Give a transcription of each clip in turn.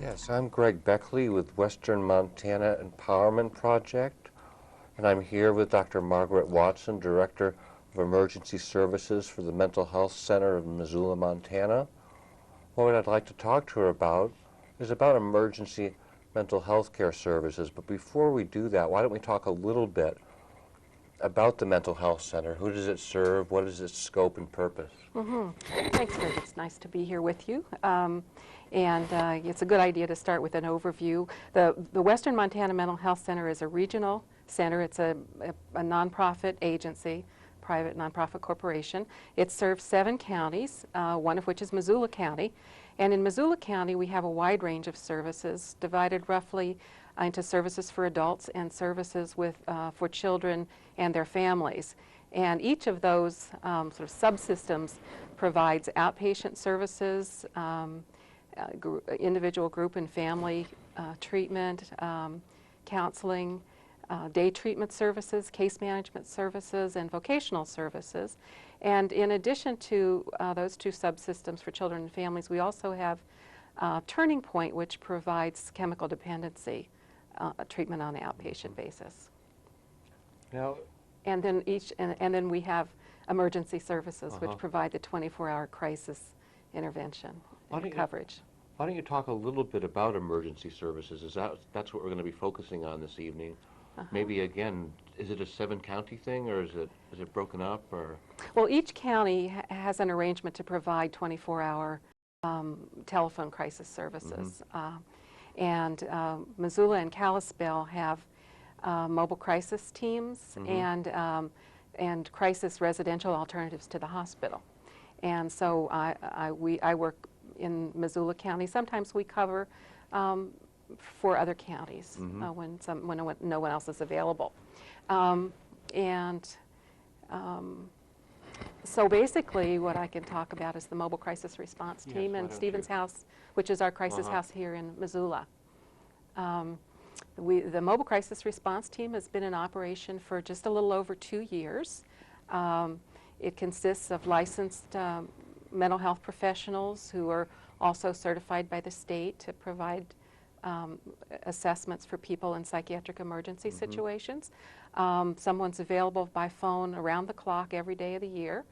Yes, I'm Greg Beckley with Western Montana Empowerment Project, and I'm here with Dr. Margaret Watson, Director of Emergency Services for the Mental Health Center of Missoula, Montana. What I'd like to talk to her about is about emergency mental health care services, but before we do that, why don't we talk a little bit about the Mental Health Center? Who does it serve? What is its scope and purpose? Thanks, Greg. It's nice to be here with you. It's a good idea to start with an overview. The Western Montana Mental Health Center is a regional center. It's a nonprofit agency, private nonprofit corporation. It serves 7 counties, one of which is Missoula County. And in Missoula County, we have a wide range of services divided roughly into services for adults and services for children and their families. And each of those sort of subsystems provides outpatient services, individual, group, and family treatment, counseling, day treatment services, case management services, and vocational services. And in addition to those 2 subsystems for children and families, we also have Turning Point, which provides chemical dependency treatment on an outpatient basis. Now, And then we have emergency services, which provide the 24-hour crisis intervention and coverage. why don't you talk a little bit about emergency services? That's what we're going to be focusing on this evening. Maybe again, is it a 7-county thing, or is it broken up, or? Well, each county has an arrangement to provide 24-hour telephone crisis services. Missoula and Kalispell have mobile crisis teams and crisis residential alternatives to the hospital. And so I work in Missoula County. Sometimes we cover for other counties when no one else is available. So basically what I can talk about is the mobile crisis response team and Stevens House, which is our crisis house here in Missoula. The mobile crisis response team has been in operation for just a little over 2 years. It consists of licensed mental health professionals who are also certified by the state to provide assessments for people in psychiatric emergency situations. Someone's available by phone around the clock every day of the year.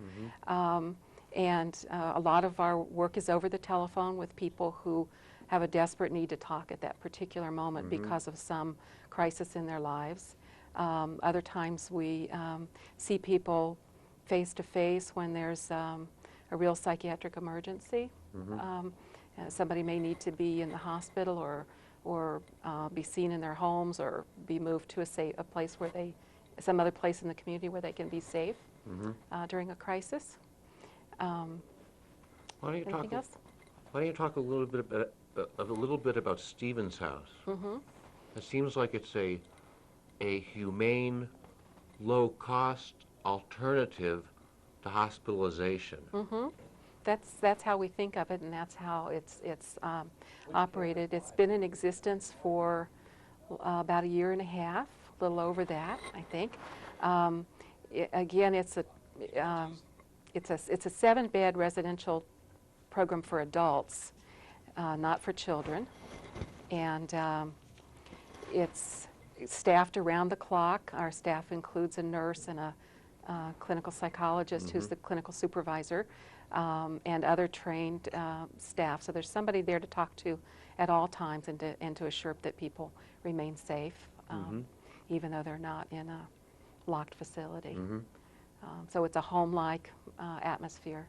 A lot of our work is over the telephone with people who have a desperate need to talk at that particular moment because of some crisis in their lives. Other times we see people face to face when there's a real psychiatric emergency. Somebody may need to be in the hospital or be seen in their homes or be moved to a place where some other place in the community where they can be safe during a crisis. Anything else? Why don't you talk a little bit about Stevens House? It seems like it's a humane, low-cost alternative to hospitalization. That's how we think of it, and that's how it's operated. It's been in existence for about 1.5 years, a little over that, I think. Again, it's a 7-bed residential program for adults, not for children, and it's staffed around the clock. Our staff includes a nurse and a clinical psychologist who's the clinical supervisor, and other trained staff. So there's somebody there to talk to at all times and to assure that people remain safe, even though they're not in a locked facility. So it's a home-like atmosphere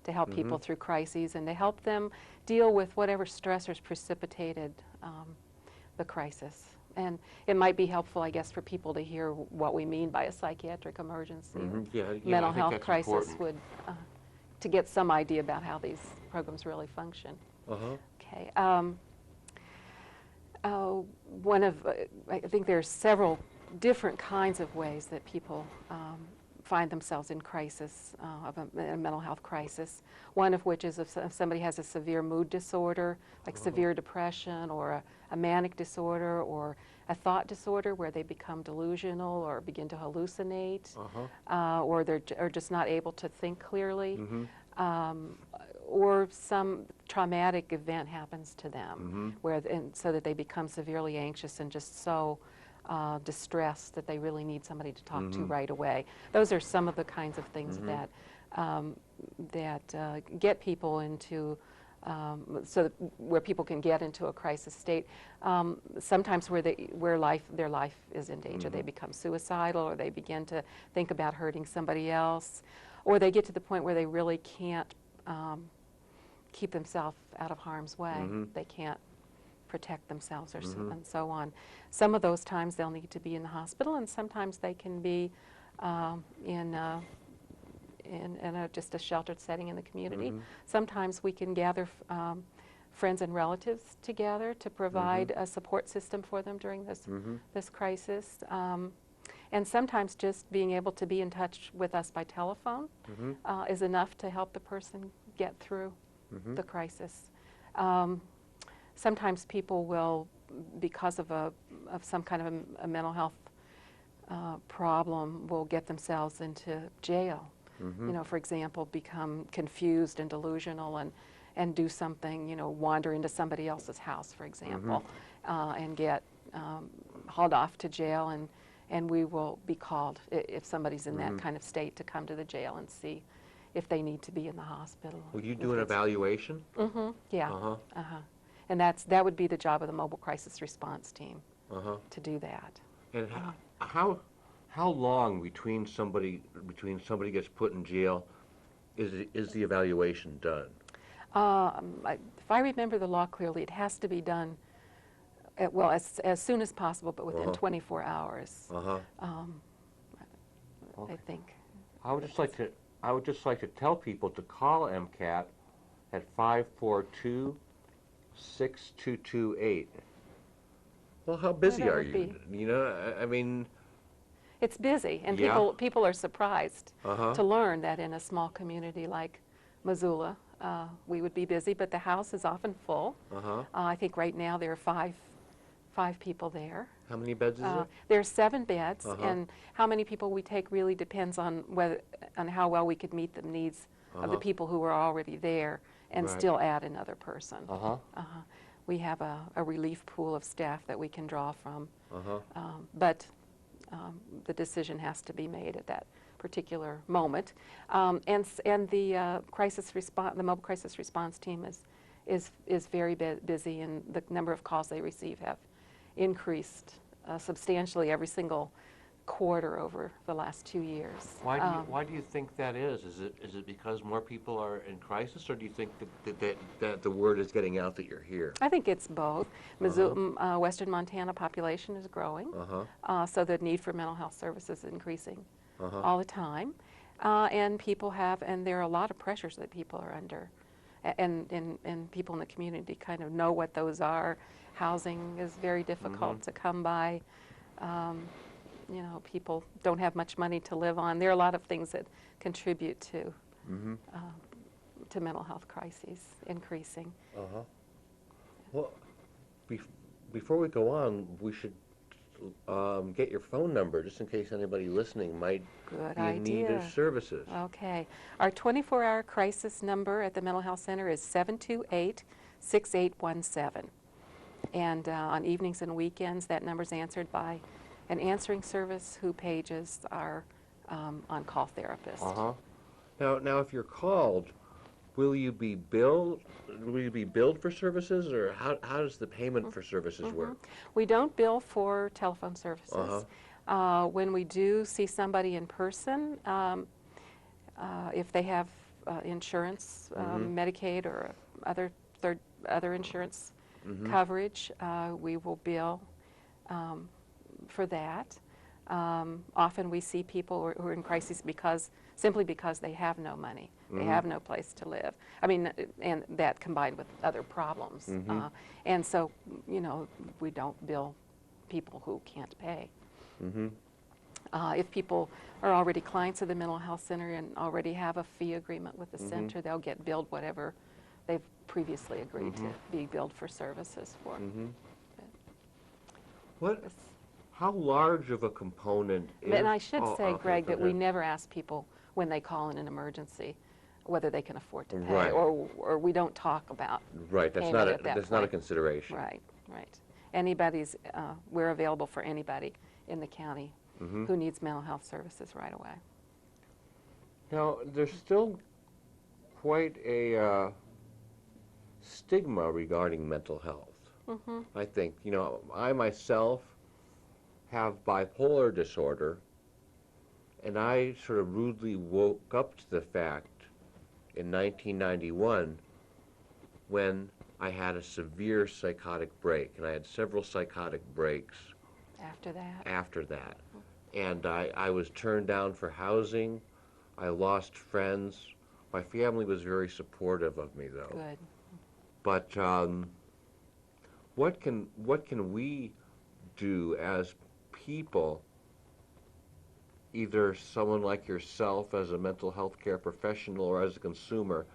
to help people through crises and to help them deal with whatever stressors precipitated the crisis. And it might be helpful, I guess, for people to hear what we mean by a psychiatric emergency. Mental health crisis to get some idea about how these programs really function. Okay. I think there's several different kinds of ways that people find themselves in crisis, of a mental health crisis. One of which is if somebody has a severe mood disorder, like severe depression, or a manic disorder, or a thought disorder where they become delusional or begin to hallucinate, or they're just not able to think clearly, or some traumatic event happens to them, and so that they become severely anxious and just so distressed that they really need somebody to talk to right away. Those are some of the kinds of things that get people into where people can get into a crisis state. Sometimes where their life is in danger, they become suicidal, or they begin to think about hurting somebody else, or they get to the point where they really can't keep themselves out of harm's way. They can't protect themselves, or and so on. Some of those times they'll need to be in the hospital, and sometimes they can be in just a sheltered setting in the community. Sometimes we can gather friends and relatives together to provide a support system for them during this crisis. And sometimes just being able to be in touch with us by telephone is enough to help the person get through the crisis. Sometimes people will, because of some kind of a mental health problem, will get themselves into jail. You know, for example, become confused and delusional and do something, you know, wander into somebody else's house, for example, and get hauled off to jail, and we will be called if somebody's in that kind of state to come to the jail and see if they need to be in the hospital. Will you do an evaluation? Yeah. And that would be the job of the Mobile Crisis Response Team to do that. And how long between somebody gets put in jail is the evaluation done? If I remember the law clearly, it has to be done as soon as possible, but within 24 hours. I think. I would just like to tell people to call MCAT at 542-6228. Well, how busy that are would you? You know, I mean. It's busy, and Yeah. people are surprised to learn that in a small community like Missoula, we would be busy, but the house is often full. I think right now there are five people there. How many beds is it? There are 7 beds, and how many people we take really depends on how well we could meet the needs of the people who are already there, and still add another person. We have a relief pool of staff that we can draw from, but the decision has to be made at that particular moment. And the the Mobile Crisis Response Team is very busy, and the number of calls they receive have increased substantially every single quarter over the last 2 years. Why do you think that is? Is it because more people are in crisis, or do you think that the word is getting out that you're here? I think it's both. Western Montana population is growing, so the need for mental health services is increasing all the time, and there are a lot of pressures that people are under, and people in the community kind of know what those are. Housing is very difficult to come by. You know, people don't have much money to live on. There are a lot of things that contribute to mental health crises increasing. Well, before we go on, we should get your phone number, just in case anybody listening might be in need of services. Okay. Our 24-hour crisis number at the Mental Health Center is 728-6817. And on evenings and weekends, that number's answered by an answering service who pages our on-call therapist. Now, if you're called, will you be billed? Will you be billed for services, or how does the payment for services work? We don't bill for telephone services. When we do see somebody in person, if they have insurance, Medicaid or other insurance coverage, we will bill for that. Often we see people who are in crisis simply because they have no money. They have no place to live. I mean, and that combined with other problems. And so, you know, we don't bill people who can't pay. If people are already clients of the Mental Health Center and already have a fee agreement with the center, they'll get billed whatever they've previously agreed to be billed for services for. How large of a component is... And I should say, Greg, that we never ask people when they call in an emergency whether they can afford to pay, Right. or we don't talk about Right, that's payment not at that that's not a point. consideration. Right, right. We're available for anybody in the county who needs mental health services right away. Now, there's still quite a stigma regarding mental health. I think, you know, I myself have bipolar disorder, and I sort of rudely woke up to the fact in 1991 when I had a severe psychotic break, and I had several psychotic breaks after that. And I was turned down for housing. I lost friends. My family was very supportive of me, though. Good. But what can we do as people, either someone like yourself as a mental health care professional or as a consumer,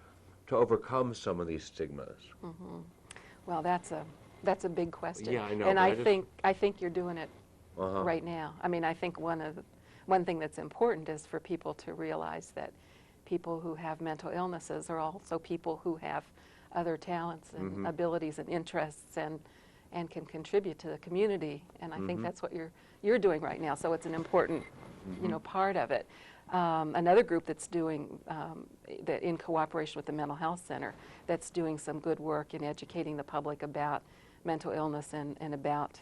to overcome some of these stigmas? Well, that's a big question. Yeah, I know, And but I think you're doing it right now. I mean, I think one thing that's important is for people to realize that people who have mental illnesses are also people who have other talents and abilities and interests and can contribute to the community. And I think that's what you're doing right now. So it's an important, you know, part of it. Another group that's doing that in cooperation with the Mental Health Center that's doing some good work in educating the public about mental illness and about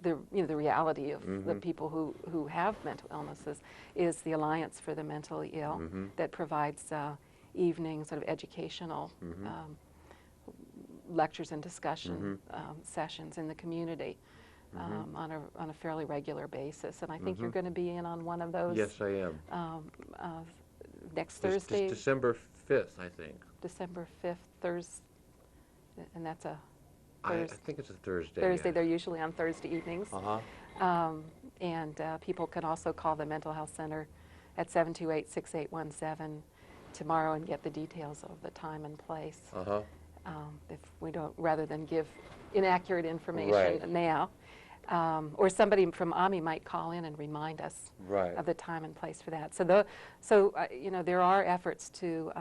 the reality of the people who have mental illnesses is the Alliance for the Mentally Ill that provides evening sort of educational lectures and discussion sessions in the community on a fairly regular basis. And I think you're going to be in on one of those. Yes, I am. Next Thursday. December 5th, I think. December 5th, Thursday, and that's a I Thursday. think it's a Thursday. Thursday. Yes. They're usually on Thursday evenings. And people can also call the Mental Health Center at 728-6817 tomorrow and get the details of the time and place. If we don't, rather than give inaccurate information now. Or somebody from AMI might call in and remind us of the time and place for that. So, you know, there are efforts to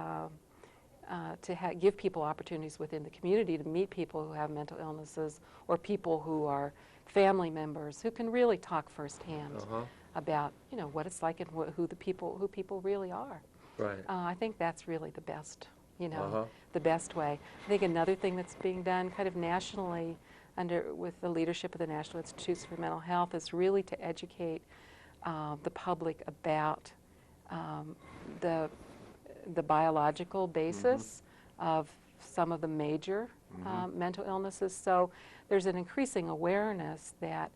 give people opportunities within the community to meet people who have mental illnesses or people who are family members who can really talk firsthand about, you know, what it's like and who people really are. I think that's really the best, you know, the best way. I think another thing that's being done kind of nationally with the leadership of the National Institutes for Mental Health is really to educate the public about the biological basis of some of the major mental illnesses. So there's an increasing awareness that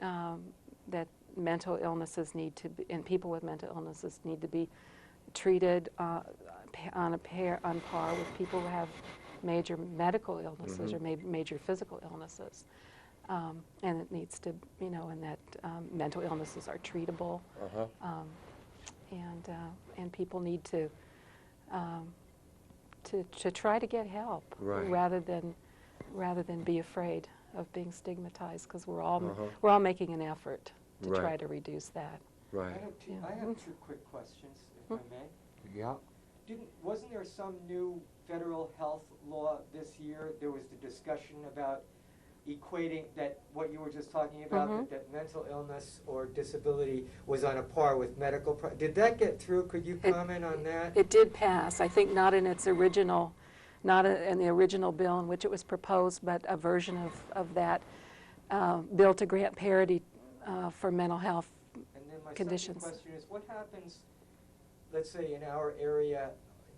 that mental illnesses need to be, and people with mental illnesses need to be treated on par with people who have major medical illnesses or major physical illnesses. And it needs to, you know, and that mental illnesses are treatable. And people need to try to get help rather than be afraid of being stigmatized, because we're all making an effort to try to reduce that. I have two quick questions, if I may. Yeah. Wasn't there some new federal health law this year? There was the discussion about equating that, what you were just talking about, that mental illness or disability was on a par with medical. Did that get through? Could you comment on that? It did pass. I think not in its original, in the original bill in which it was proposed, but a version of that bill to grant parity for mental health conditions. Second question is, what happens, let's say in our area,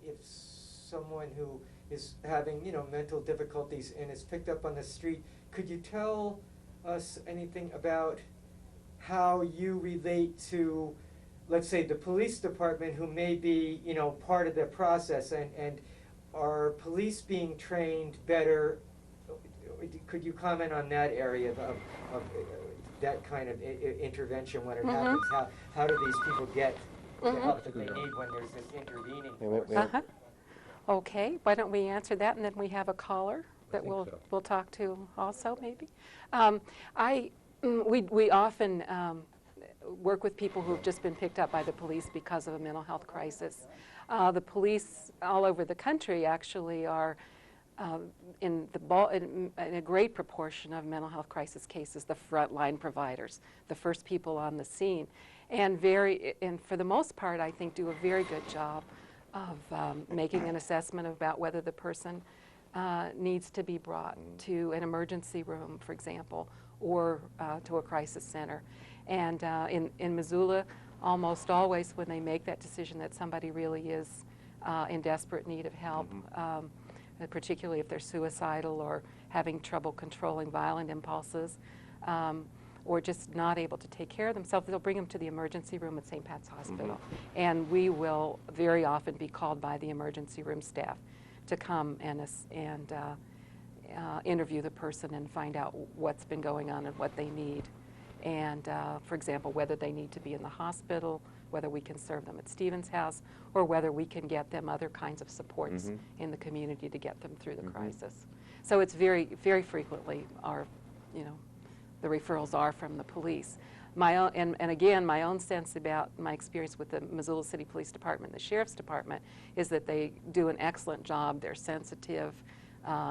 if someone who is having, you know, mental difficulties and is picked up on the street? Could you tell us anything about how you relate to, let's say, the police department, who may be, you know, part of the process, and are police being trained better? Could you comment on that area of that kind of intervention when it happens? How do these people get the help that they need when there's this intervening force? Okay, why don't we answer that, and then we have a caller that we'll talk to also, maybe. We often work with people who have just been picked up by the police because of a mental health crisis. The police all over the country actually are in a great proportion of mental health crisis cases, the frontline providers, the first people on the scene, and for the most part, I think, do a very good job of making an assessment about whether the person needs to be brought to an emergency room, for example, or to a crisis center. And in Missoula, almost always when they make that decision that somebody really is in desperate need of help, particularly if they're suicidal or having trouble controlling violent impulses, or just not able to take care of themselves, they'll bring them to the emergency room at St. Pat's Hospital. And we will very often be called by the emergency room staff to come and interview the person and find out what's been going on and what they need. And for example, whether they need to be in the hospital, whether we can serve them at Stephen's house, or whether we can get them other kinds of supports in the community to get them through the crisis. So it's very, very frequently the referrals are from the police. And again, my own sense about my experience with the Missoula City Police Department and the Sheriff's Department is that they do an excellent job. They're sensitive,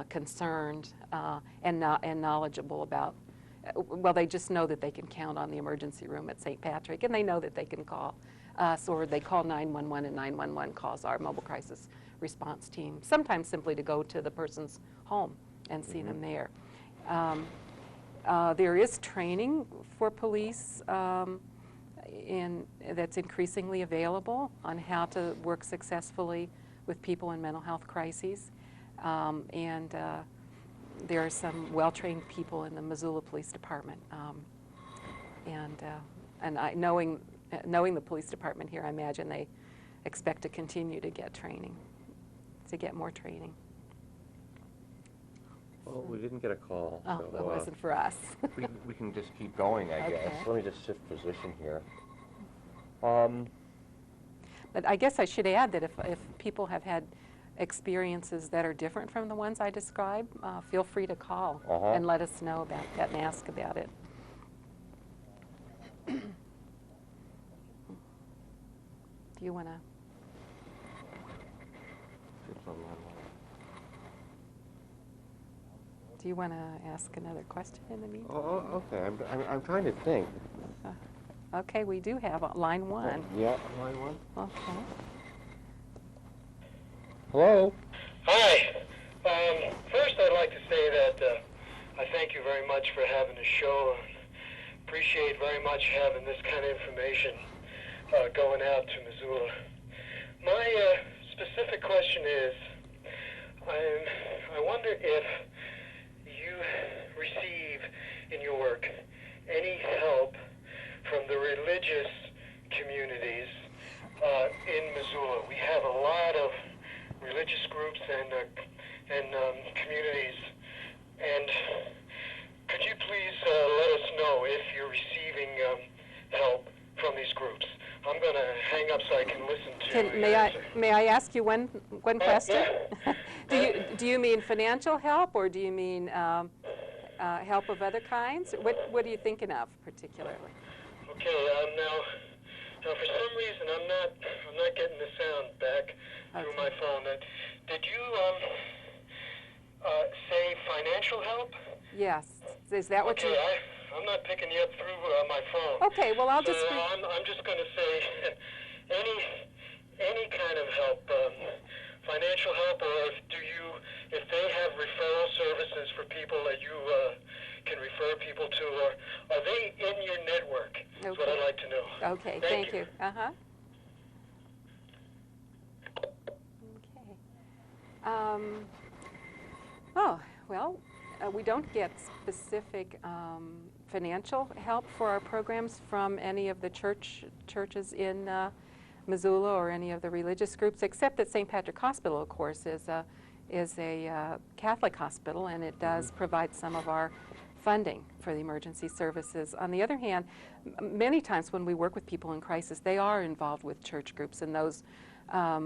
concerned, and knowledgeable about, well, they just know that they can count on the emergency room at St. Patrick, and they know that they can call us, or they call 911, and 911 calls our mobile crisis response team, sometimes simply to go to the person's home and see them there. There is training for police that's increasingly available on how to work successfully with people in mental health crises. There are some well-trained people in the Missoula Police Department. Knowing the police department here, I imagine they expect to continue to get training, to get more training. Well, we didn't get a call. Oh, so, it wasn't for us. we can just keep going, I guess. Okay. Let me just shift position here. But I guess I should add that if people have had experiences that are different from the ones I described, feel free to call and let us know about that and ask about it. Do you want to? Do you want to ask another question in the meantime? Oh, okay. I'm trying to think. Okay, we do have line one. Yeah, line one. Okay. Hello. Hi. First, I'd like to say that I thank you very much for having the show. Appreciate very much having this kind of information going out to Missoula. My specific question is, I wonder if you receive in your work any help from the religious communities in Missoula. We have a lot of religious groups and communities, and could you please let us know if you're receiving help from these groups? I'm going to hang up so I can listen to. May I ask you one question? Do you mean financial help, or do you mean help of other kinds? What are you thinking of particularly? Okay. Now for some reason I'm not getting the sound back through my phone. Did you say financial help? Yes. Is that what you? Okay, I'm not picking you up through my phone. Okay. Well, I'll just. I'm just going to say any kind of help, financial help, or if they have referral services for people that you can refer people to, or are they in your network? That's what I'd like to know. Okay. Thank you. Okay. We don't get specific financial help for our programs from any of the churches in Missoula or any of the religious groups, except that St. Patrick Hospital, of course, is a Catholic hospital, and it does provide some of our funding for the emergency services. On the other hand, many times when we work with people in crisis, they are involved with church groups, and those have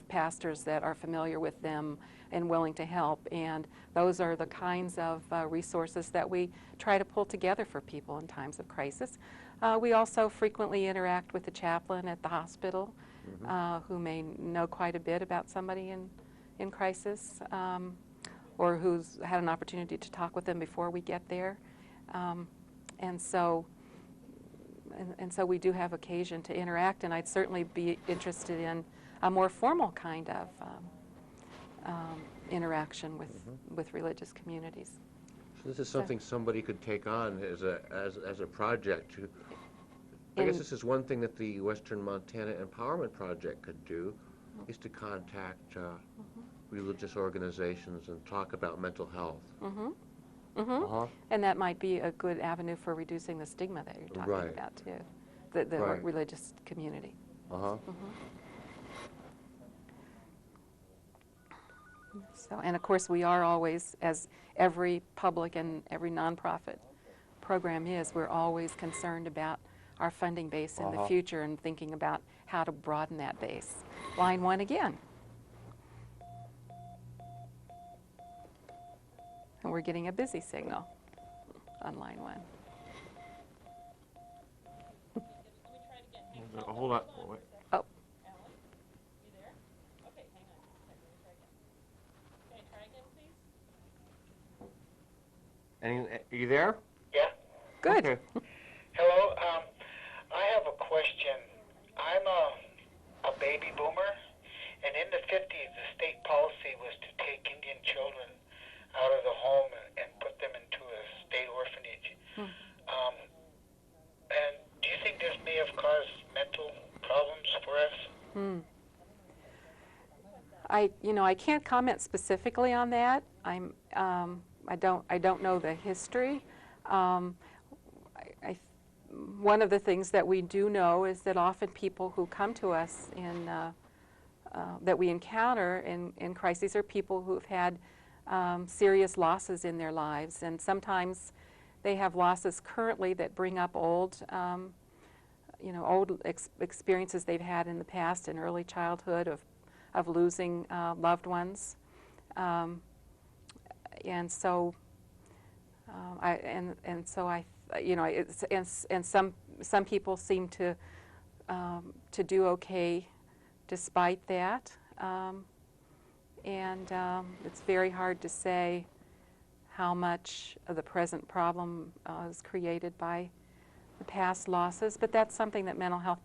pastors that are familiar with them and willing to help, and those are the kinds of resources that we try to pull together for people in times of crisis. We also frequently interact with the chaplain at the hospital who may know quite a bit about somebody in crisis, or who's had an opportunity to talk with them before we get there. And so we do have occasion to interact, and I'd certainly be interested in a more formal kind of interaction with religious communities. So this is something somebody could take on as a project. I guess this is one thing that the Western Montana Empowerment Project could do, is to contact religious organizations and talk about mental health. And that might be a good avenue for reducing the stigma that you're talking about too, the Right. religious community. So, and of course, we are always, as every public and every nonprofit program is, we're always concerned about our funding base in the future and thinking about how to broaden that base. Line 1 again. And we're getting a busy signal on line 1. Hold on. Wait. Oh, Are you there? Yeah. good. Okay. Hello. I have a question. I'm a baby boomer, and in the 50s, the state policy was to take Indian children out of the home and put them into a state orphanage. And do you think this may have caused mental problems for us? I can't comment specifically on that. I don't know the history. One of the things that we do know is that often people who come to us that we encounter in crises are people who've had serious losses in their lives, and sometimes they have losses currently that bring up old experiences they've had in the past in early childhood of losing loved ones, and so some people seem to do okay despite that, and it's very hard to say how much of the present problem is created by the past losses, but that's something that mental health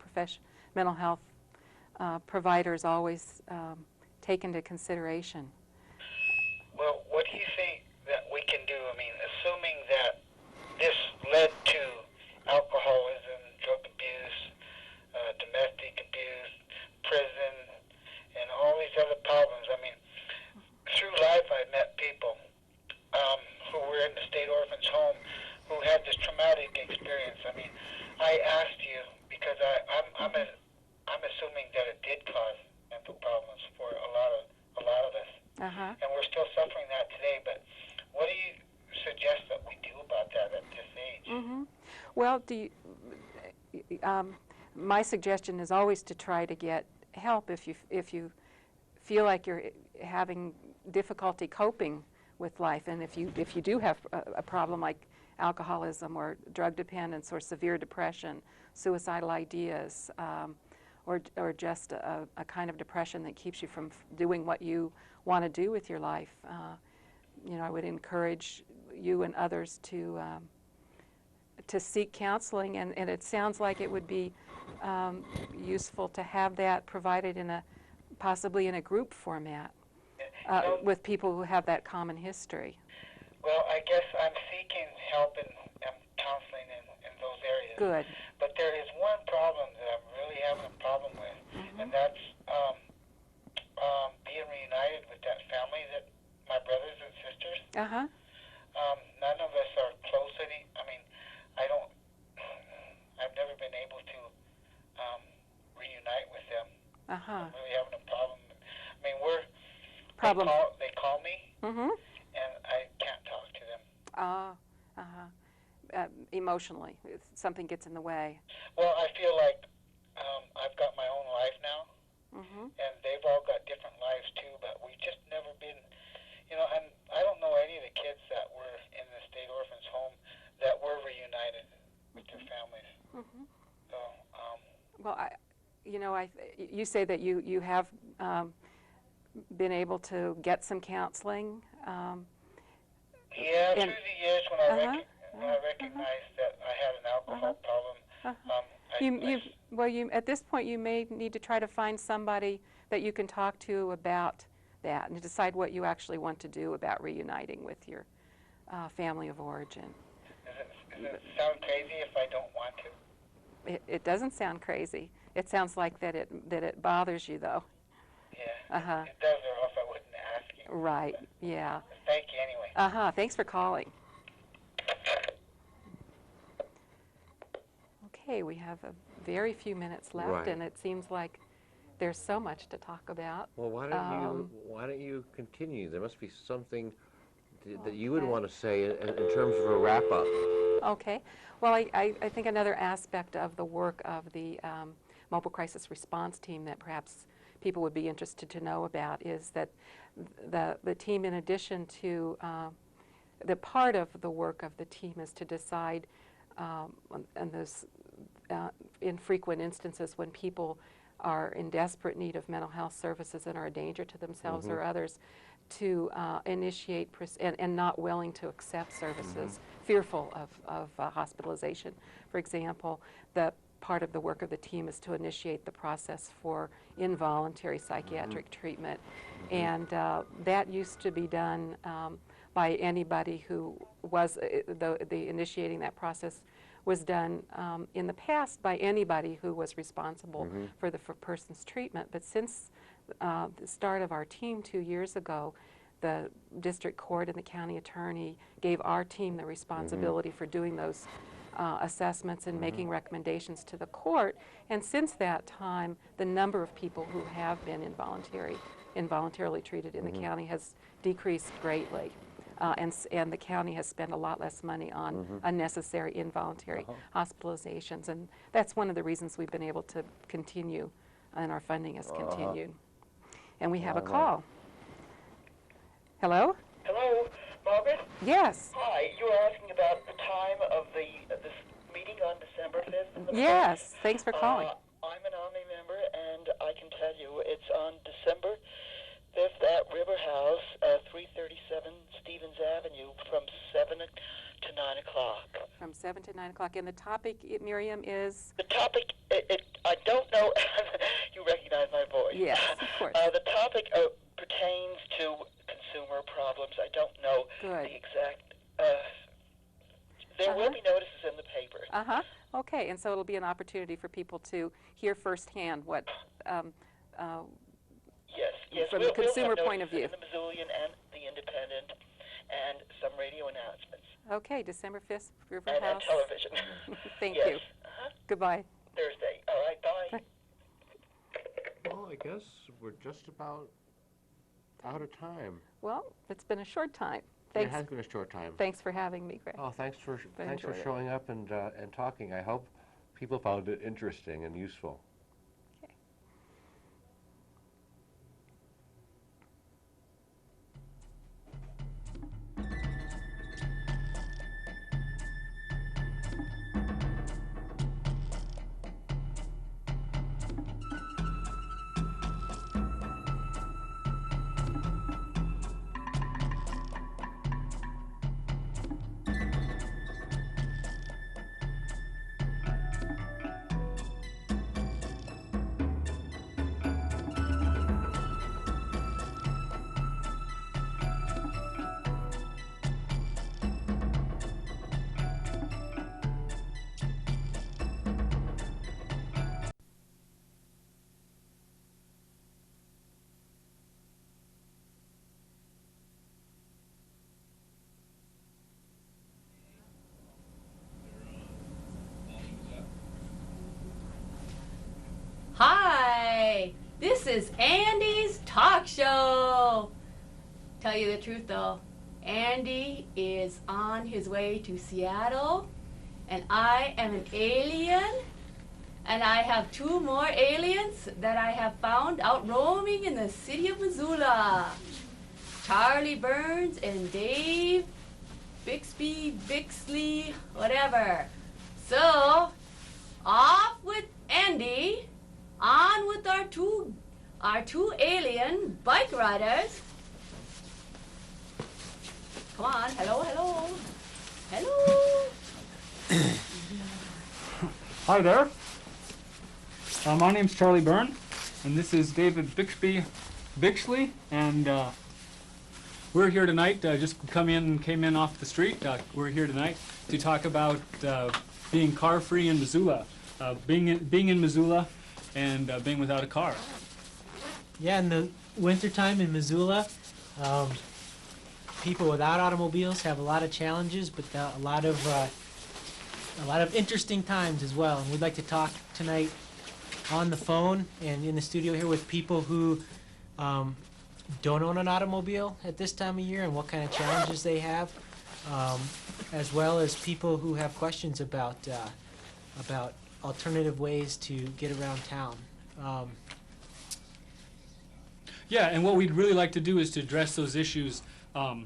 providers always take into consideration. Well, what do you think that we can do? I mean, assuming that this led to alcoholism, drug abuse, domestic abuse, prison, and all these other problems. I mean, through life I've met people who were in the state orphan's home who had this traumatic experience. I mean, I asked you because I'm assuming that it did cause mental problems for a lot of us, and we're still suffering that today. But what do you suggest that we do about that at this age? Well, my suggestion is always to try to get help if you feel like you're having difficulty coping with life, and if you do have a problem like alcoholism or drug dependence or severe depression, suicidal ideas, or just a kind of depression that keeps you from doing what you want to do with your life. I would encourage you and others to seek counseling, and it sounds like it would be useful to have that provided possibly in a group format with people who have that common history. Well, I guess I'm seeking help and counseling in those areas. Good. But there is one problem that I'm really having a problem with, and that's being reunited with that family, that my brothers and sisters. None of us are close I've never been able to reunite with them. I'm really having a problem. I mean, they call me, and I can't talk to them. Emotionally, if something gets in the way. Well, I feel like I've got my own life now, and they've all got different lives too, but we've just never been, and I don't know any of the kids that were in the state orphans home that were reunited with their families. So, well, you say that you have been able to get some counseling. Yeah, And- through the years when I, when I recognized that I had an alcohol problem, At this point, you may need to try to find somebody that you can talk to about that and decide what you actually want to do about reuniting with your family of origin. Does it sound crazy if I don't want to? It doesn't sound crazy. It sounds like that it bothers you, though. Yeah, Uh-huh. it does, or else I wouldn't ask you. Right, yeah. Thank you anyway. Thanks for calling. Okay, we have a very few minutes left, Right. and it seems like there's so much to talk about. Well, why don't you continue? There must be something that you would Okay. want to say in terms of a wrap-up. Okay. Well, I think another aspect of the work of the Mobile Crisis Response Team that perhaps people would be interested to know about is that the team, in addition to the part of the work of the team is to decide and those infrequent instances when people are in desperate need of mental health services and are a danger to themselves or others, to initiate and not willing to accept services, fearful of hospitalization. For example, the part of the work of the team is to initiate the process for involuntary psychiatric treatment. And that used to be done by anybody who was, the initiating that process was done in the past by anybody who was responsible for the person's treatment. But since the start of our team 2 years ago, the district court and the county attorney gave our team the responsibility for doing those assessments and making recommendations to the court. And since that time, the number of people who have been involuntarily treated in the county has decreased greatly. And the county has spent a lot less money on unnecessary involuntary hospitalizations. And that's one of the reasons we've been able to continue and our funding has continued. And we have a call. Hello? Hello, Margaret? Yes. Hi, you were asking about the time of this meeting on December 5th? Yes. Thanks for calling. I'm an Omni member, and I can tell you it's on December 5th at River House, 337 Stevens Avenue, from 7 to 9 o'clock. From 7 to 9 o'clock. And the topic, Miriam, is? The topic, I don't know, you recognize my voice. Yes, of course. The topic pertains to consumer problems. I don't know Good. the exact, there will be notices in the paper. Okay, and so it'll be an opportunity for people to hear firsthand what, Yes, from we'll the consumer have point of view. notices in the Missoulian and the Independent, and some radio announcements. Okay, December 5th, River And House. television. Thank Yes. you. Goodbye. Thursday. All right, bye. Well, I guess we're just about out of time. Well, it's been a short time. It Thanks. has been a short time. Thanks for having me, Greg. Oh, thanks for enjoyed it. showing up and talking. I hope people found it interesting and useful. Okay. Hi, this is Andy's talk show. Tell you the truth though, Andy is on his way to Seattle, and I am an alien, and I have 2 more aliens that I have found out roaming in the city of Missoula. Charlie Burns and Dave Bixley, whatever. So, off with Andy on with our two alien bike riders. Come on, hello, hello, hello. Hi there. My name's Charlie Byrne, and this is David Bixley, and we're here tonight. Just came in off the street. We're here tonight to talk about being car-free in Missoula, being in Missoula, and being without a car. Yeah, in the wintertime in Missoula, people without automobiles have a lot of challenges, but a lot of interesting times as well. And we'd like to talk tonight on the phone and in the studio here with people who don't own an automobile at this time of year and what kind of challenges they have, as well as people who have questions about alternative ways to get around town. Yeah, and what we'd really like to do is to address those issues of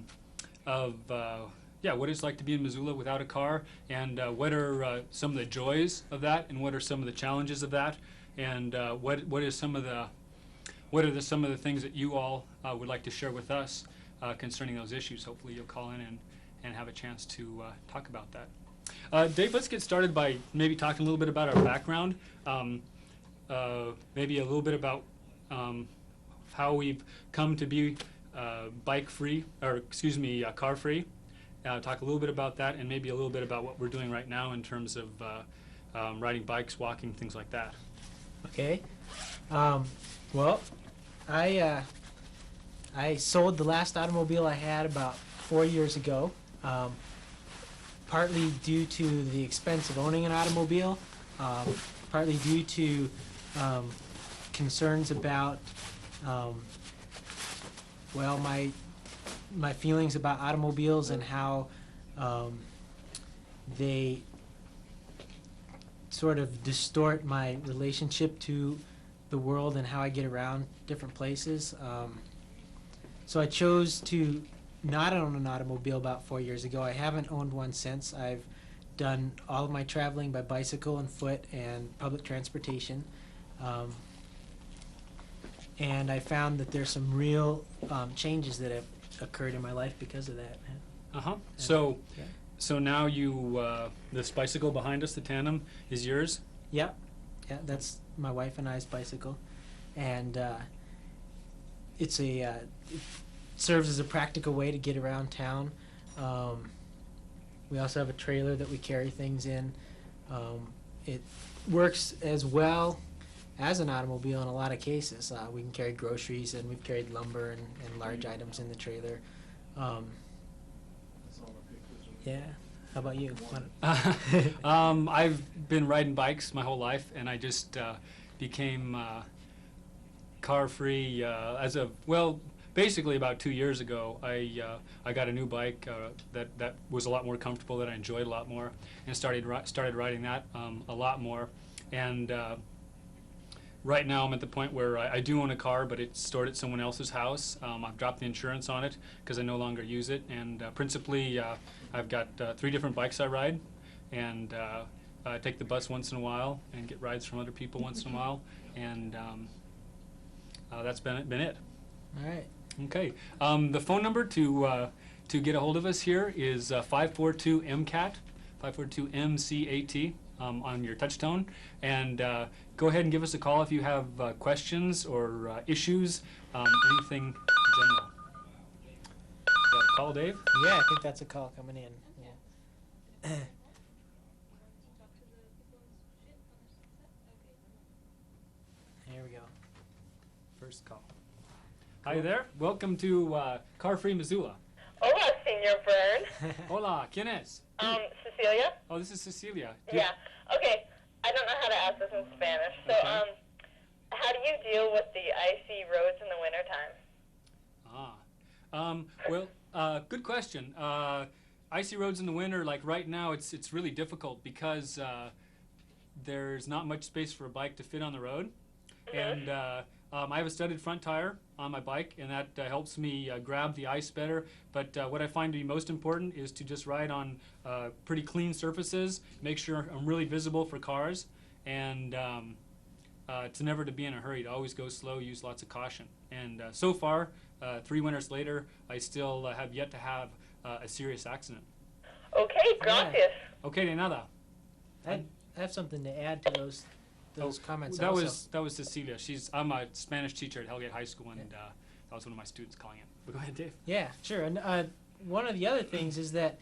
what it's like to be in Missoula without a car, and what are some of the joys of that, and what are some of the challenges of that, and what are some of the things that you all would like to share with us concerning those issues. Hopefully you'll call in and have a chance to talk about that. Dave, let's get started by maybe talking a little bit about our background, maybe a little bit about how we've come to be car-free. Talk a little bit about that, and maybe a little bit about what we're doing right now in terms of riding bikes, walking, things like that. Okay. Well, I sold the last automobile I had about 4 years ago, partly due to the expense of owning an automobile, partly due to concerns about my feelings about automobiles and how they sort of distort my relationship to the world and how I get around different places. So I chose to not own an automobile about 4 years ago. I haven't owned one since. I've done all of my traveling by bicycle and foot and public transportation. And I found that there's some real changes that have occurred in my life because of that. So, yeah. so now you, this bicycle behind us, the tandem, is yours? Yeah, that's my wife and I's bicycle, and it serves as a practical way to get around town. We also have a trailer that we carry things in. It works as well as an automobile in a lot of cases. We can carry groceries, and we've carried lumber and large items in the trailer. Yeah. How about you? I've been riding bikes my whole life, and I just became car-free basically about 2 years ago. I got a new bike that was a lot more comfortable, that I enjoyed a lot more, and started riding that a lot more. And right now I'm at the point where I do own a car, but it's stored at someone else's house. I've dropped the insurance on it because I no longer use it, and principally I've got 3 different bikes I ride, and I take the bus once in a while and get rides from other people once in a while, and that's been it. All right. Okay. The phone number to get a hold of us here is 542-MCAT, 542-MCAT. On your touch tone, and go ahead and give us a call if you have questions or issues, anything in general. Is that a call, Dave? Yeah, I think that's a call coming in. Yeah. Here we go. First call. Hi there. Welcome to Car Free Missoula. Hola, Senor Byrne. Hola, ¿quién es? Cecilia? Oh, this is Cecilia. Yeah. Okay. I don't know how to ask this in Spanish. So, Okay. How do you deal with the icy roads in the wintertime? Good question. Icy roads in the winter, like right now, it's really difficult because there's not much space for a bike to fit on the road. And I have a studded front tire on my bike, and that helps me grab the ice better. But what I find to be most important is to just ride on pretty clean surfaces, make sure I'm really visible for cars, and to never to be in a hurry, to always go slow, use lots of caution. And so far, 3 winters later, I still have yet to have a serious accident. Okay, gracias. Okay, de nada. I have something to add to those comments. That also. was Cecilia. I'm a Spanish teacher at Hellgate High School, and that was one of my students calling in. But go ahead, Dave. Yeah, sure. And one of the other things is that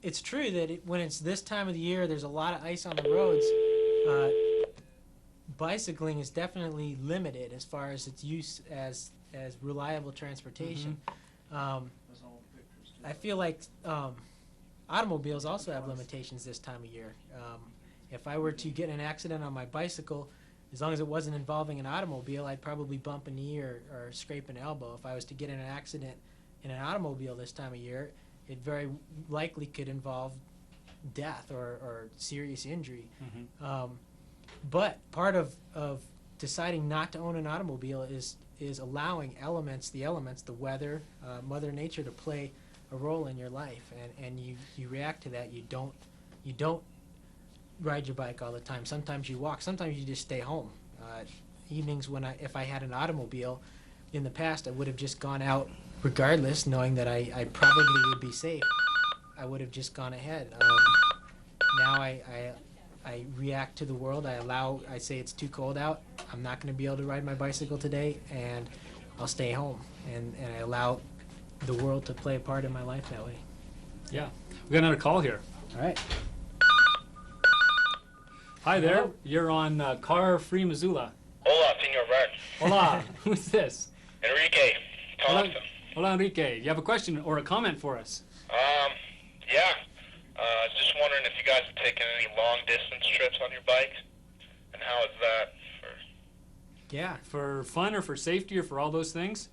it's true that when it's this time of the year, there's a lot of ice on the roads. Bicycling is definitely limited as far as its use as reliable transportation. I feel like automobiles also have limitations this time of year. If I were to get in an accident on my bicycle, as long as it wasn't involving an automobile, I'd probably bump a knee or scrape an elbow. If I was to get in an accident in an automobile this time of year, it very likely could involve death or serious injury. But part of deciding not to own an automobile is allowing the weather, Mother Nature to play a role in your life, and you react to that. You don't ride your bike all the time. Sometimes you walk. Sometimes you just stay home. Evenings if I had an automobile, in the past I would have just gone out regardless, knowing that I probably would be safe. I would have just gone ahead. Now I react to the world. I say it's too cold out. I'm not going to be able to ride my bicycle today, and I'll stay home. And I allow the world to play a part in my life that way. Yeah. We got another call here. All right. Hi there. Hello. You're on Car Free Missoula. Hola, Senor Vern. Hola. Who's this? Enrique Hola, Thompson. hola, Enrique. You have a question or a comment for us? Yeah. Just wondering if you guys have taken any long distance trips on your bike, and how is that for? Yeah. For fun or for safety or for all those things?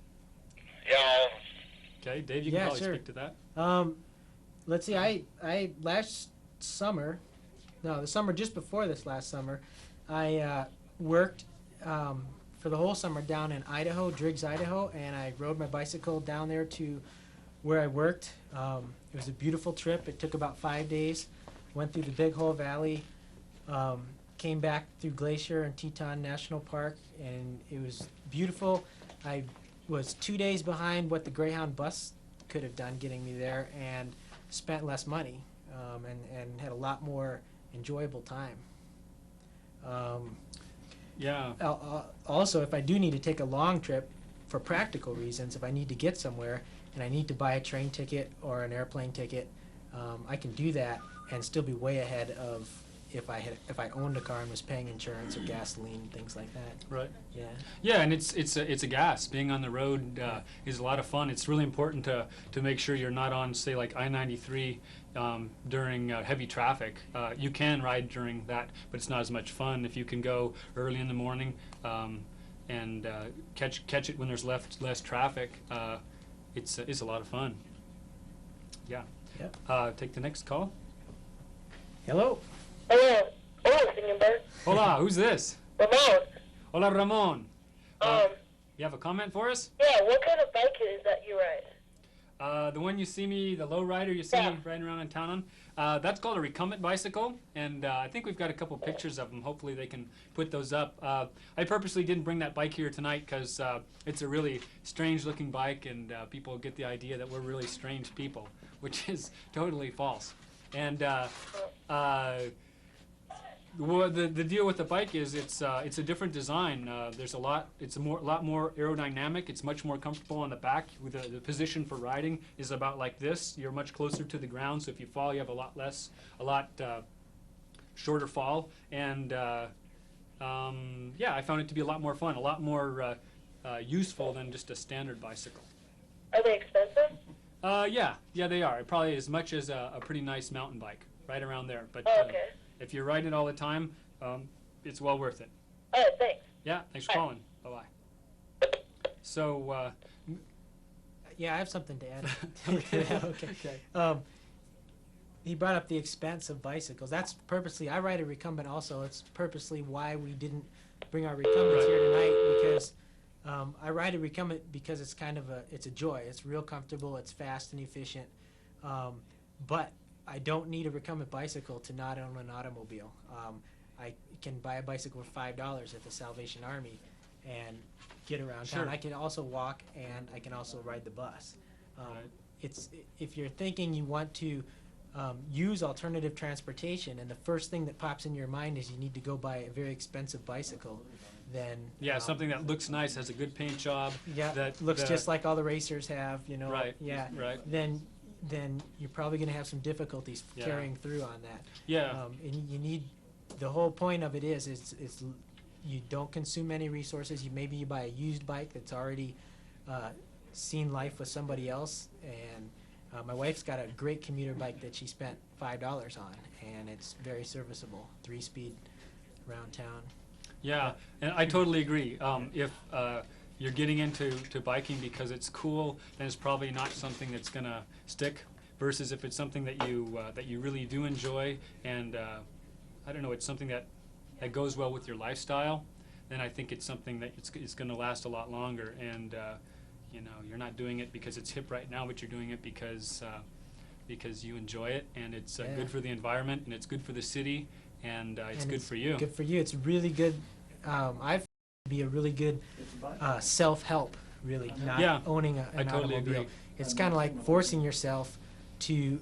Yeah, all Okay, Dave, you can Yeah, probably sure. speak to that. Let's see. I last summer, no, the summer just before this last summer, I worked for the whole summer down in Idaho, Driggs, Idaho, and I rode my bicycle down there to where I worked. It was a beautiful trip. It took about 5 days. Went through the Big Hole Valley, came back through Glacier and Teton National Park, and it was beautiful. I was 2 days behind what the Greyhound bus could have done getting me there, and spent less money, and had a lot more enjoyable time. Yeah. Also, if I do need to take a long trip for practical reasons, if I need to get somewhere and I need to buy a train ticket or an airplane ticket, I can do that and still be way ahead of if I owned a car and was paying insurance or gasoline, things like that. Right. Yeah. Yeah, and it's a gas. Being on the road is a lot of fun. It's really important to make sure you're not on, say, like I-93 during heavy traffic. You can ride during that, but it's not as much fun. If you can go early in the morning and catch it when there's less traffic, it's a lot of fun. Yeah. Yep. Take the next call. Hello. Hello. Hello, Senor Vern. Hola, who's this? Ramon. Hola, Ramon. You have a comment for us? Yeah, what kind of bike is that you ride? The one you see me, the low rider you see me riding around in town on, that's called a recumbent bicycle, and I think we've got a couple pictures of them. Hopefully they can put those up. I purposely didn't bring that bike here tonight because it's a really strange-looking bike, and people get the idea that we're really strange people, which is totally false. And the deal with the bike is it's a different design. It's a lot more aerodynamic. It's much more comfortable on the back. With the position for riding is about like this. You're much closer to the ground, so if you fall, you have a lot shorter fall. And yeah, I found it to be a lot more fun, a lot more useful than just a standard bicycle. Are they expensive? Yeah, they are. Probably as much as a pretty nice mountain bike, right around there. But Oh, okay. if you're riding it all the time, it's well worth it. All right, thanks. Yeah, thanks for calling. Bye-bye. So, Yeah, I have something to add. Okay. He brought up the expense of bicycles. That's purposely, I ride a recumbent also. It's purposely why we didn't bring our recumbents here tonight, because I ride a recumbent because it's kind of it's a joy. It's real comfortable, it's fast and efficient. But I don't need a recumbent bicycle to not own an automobile. I can buy a bicycle for $5 at the Salvation Army and get around Sure. town. I can also walk, and I can also ride the bus. Right. It's if you're thinking you want to use alternative transportation, and the first thing that pops in your mind is you need to go buy a very expensive bicycle, then Yeah, something that looks nice, has a good paint job. yeah, that looks that- just like all the racers have, you know. Right, Yeah. right. Then you're probably going to have some difficulties Yeah. carrying through on that. Yeah. And you need, the whole point of it is you don't consume any resources. You buy a used bike that's already seen life with somebody else. And my wife's got a great commuter bike that she spent $5 on, and it's very serviceable, 3-speed around town. Yeah, and I totally agree. If you're getting into biking because it's cool, then it's probably not something that's gonna stick. Versus if it's something that you really do enjoy, and I don't know, it's something that goes well with your lifestyle, then I think it's something that it's gonna last a lot longer. And you know, you're not doing it because it's hip right now, but you're doing it because you enjoy it, and it's Yeah. good for the environment, and it's good for the city, and it's And good for you. Good for you. It's really good. I found it to be a really good self-help, really, not Yeah, owning I an totally automobile. agree. It's kind of like forcing yourself to,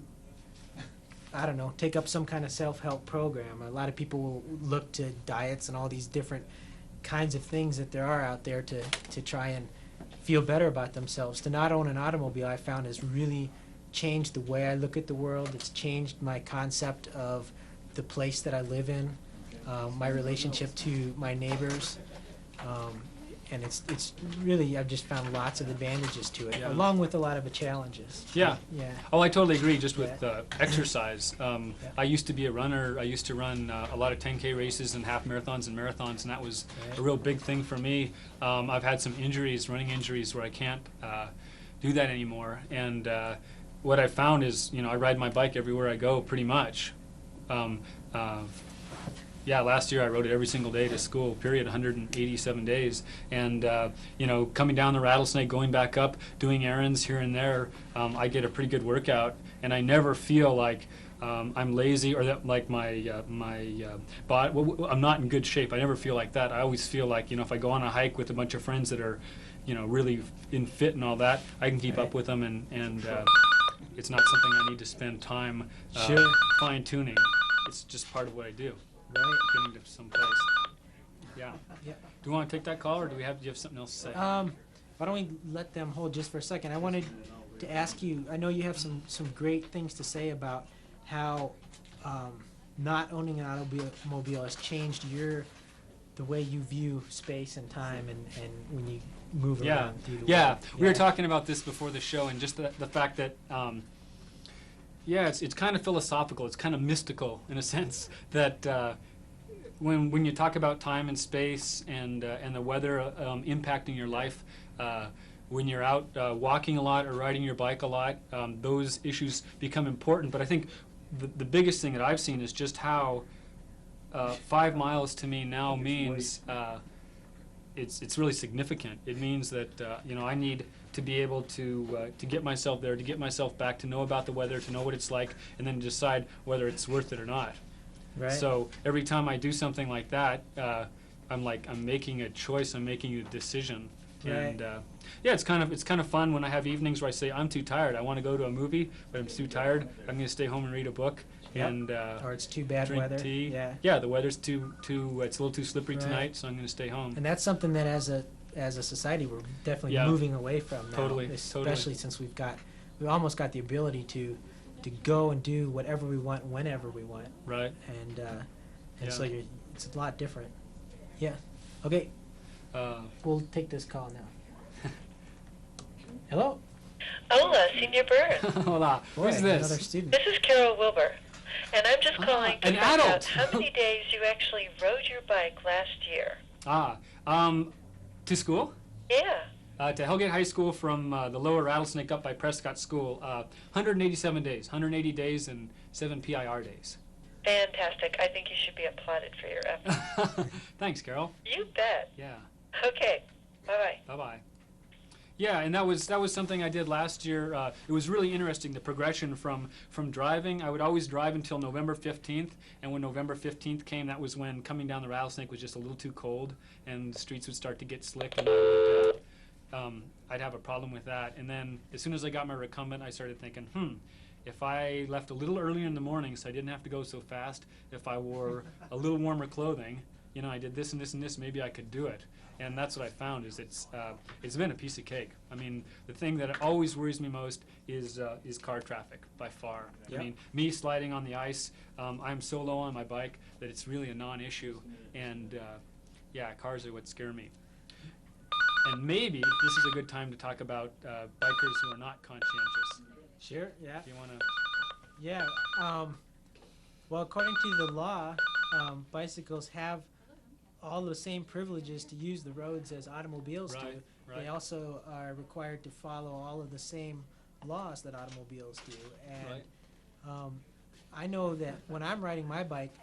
I don't know, take up some kind of self-help program. A lot of people will look to diets and all these different kinds of things that there are out there to try and feel better about themselves. To not own an automobile, I found, has really changed the way I look at the world. It's changed my concept of the place that I live in, my relationship to my neighbors, and it's really, I've just found lots of advantages to it, Yeah. along with a lot of the challenges. Yeah. Yeah. Oh, I totally agree. Just with exercise, I used to be a runner. I used to run a lot of 10K races and half marathons and marathons, and that was Right. a real big thing for me. I've had some injuries, running injuries, where I can't do that anymore. And what I found is, you know, I ride my bike everywhere I go, pretty much. Yeah, last year I rode it every single day to school, period, 187 days. And, you know, coming down the Rattlesnake, going back up, doing errands here and there, I get a pretty good workout. And I never feel like I'm lazy, or that like my body, well, I'm not in good shape. I never feel like that. I always feel like, you know, if I go on a hike with a bunch of friends that are, you know, really in fit and all that, I can keep up with them, and it's not something I need to spend time Sure. fine-tuning. It's just part of what I do. Right. Getting to some place. Yeah. Yeah. Do you want to take that call, or do you have something else to say? Why don't we let them hold just for a second? I wanted to ask you, I know you have some great things to say about how not owning an automobile has changed the way you view space and time, and when you move Yeah, around through the yeah. world. We were talking about this before the show, and just the fact that, yeah, it's kind of philosophical. It's kind of mystical in a sense that when you talk about time and space and the weather impacting your life, when you're out walking a lot or riding your bike a lot, those issues become important. But I think the biggest thing that I've seen is just how 5 miles to me now means it's really significant. It means that you know, I need to be able to get myself there, to get myself back, to know about the weather, to know what it's like, and then decide whether it's worth it or not. Right. So every time I do something like that, I'm making a choice. I'm making a decision. And yeah, it's kind of fun when I have evenings where I say, I'm too tired. I want to go to a movie, but I'm too tired. I'm going to stay home and read a book. Yep. And Or it's too bad drink weather. tea. Yeah. The weather's it's a little too slippery Right. tonight, so I'm going to stay home. And that's something that as a society we're definitely Yeah. moving away from now. Totally, Especially totally. since we almost got the ability to go and do whatever we want whenever we want. Right. And so Yeah. it's a lot different. Yeah. Okay, we'll take this call now. Hello. Hola, Senior Burns. Hola. Boy, Who's this? Another student. This is Carol Wilbur, and I'm just calling to an find adult. out how many days you actually rode your bike last year. To school? Yeah. To Hellgate High School from the lower Rattlesnake up by Prescott School. 187 days, 180 days and 7 PIR days. Fantastic. I think you should be applauded for your efforts. Thanks, Carol. You bet. Yeah. Okay. Bye-bye. Bye-bye. Yeah, and that was something I did last year. It was really interesting, the progression from driving. I would always drive until November 15th, and when November 15th came, that was when coming down the Rattlesnake was just a little too cold, and the streets would start to get slick, and I'd have a problem with that. And then as soon as I got my recumbent, I started thinking, if I left a little earlier in the morning so I didn't have to go so fast, if I wore a little warmer clothing, you know, I did this and this and this, maybe I could do it. And that's what I found is it's been a piece of cake. I mean, the thing that always worries me most is car traffic by far. Yep. I mean, me sliding on the ice, I'm so low on my bike that it's really a non-issue. And yeah, cars are what scare me. And maybe this is a good time to talk about bikers who are not conscientious. Sure, yeah. Do you want to? Yeah, well, according to the law, bicycles have all the same privileges to use the roads as automobiles do. Right, They right. also are required to follow all of the same laws that automobiles do. And I know that when I'm riding my bike,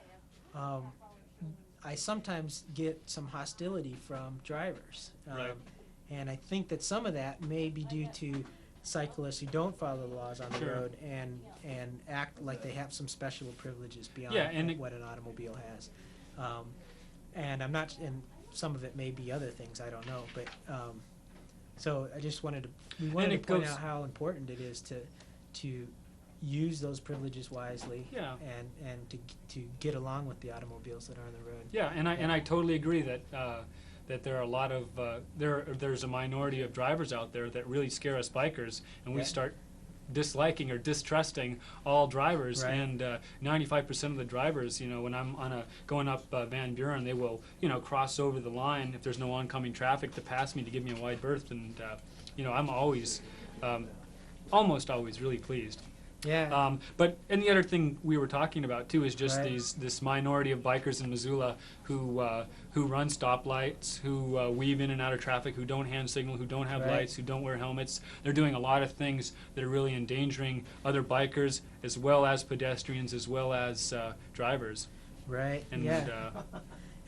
I sometimes get some hostility from drivers. Right. And I think that some of that may be due to cyclists who don't follow the laws on the Sure. road and act like they have some special privileges beyond Yeah, and what an automobile has. And I'm not, and some of it may be other things, I don't know, but so I just wanted to, we wanted to it point goes- out how important it is to use those privileges wisely. Yeah. And to get along with the automobiles that are on the road. Yeah, and I totally agree that that there are a lot of there's a minority of drivers out there that really scare us bikers, and we Yeah. start disliking or distrusting all drivers. Right. And 95% of the drivers, you know, when I'm going up Van Buren, they will, you know, cross over the line if there's no oncoming traffic to pass me to give me a wide berth, and you know, I'm always almost always really pleased. Yeah. But and the other thing we were talking about too is just Right. this minority of bikers in Missoula who run stoplights, who weave in and out of traffic, who don't hand signal, who don't have Right. lights, who don't wear helmets. They're doing a lot of things that are really endangering other bikers as well as pedestrians as well as drivers. Right. And yeah.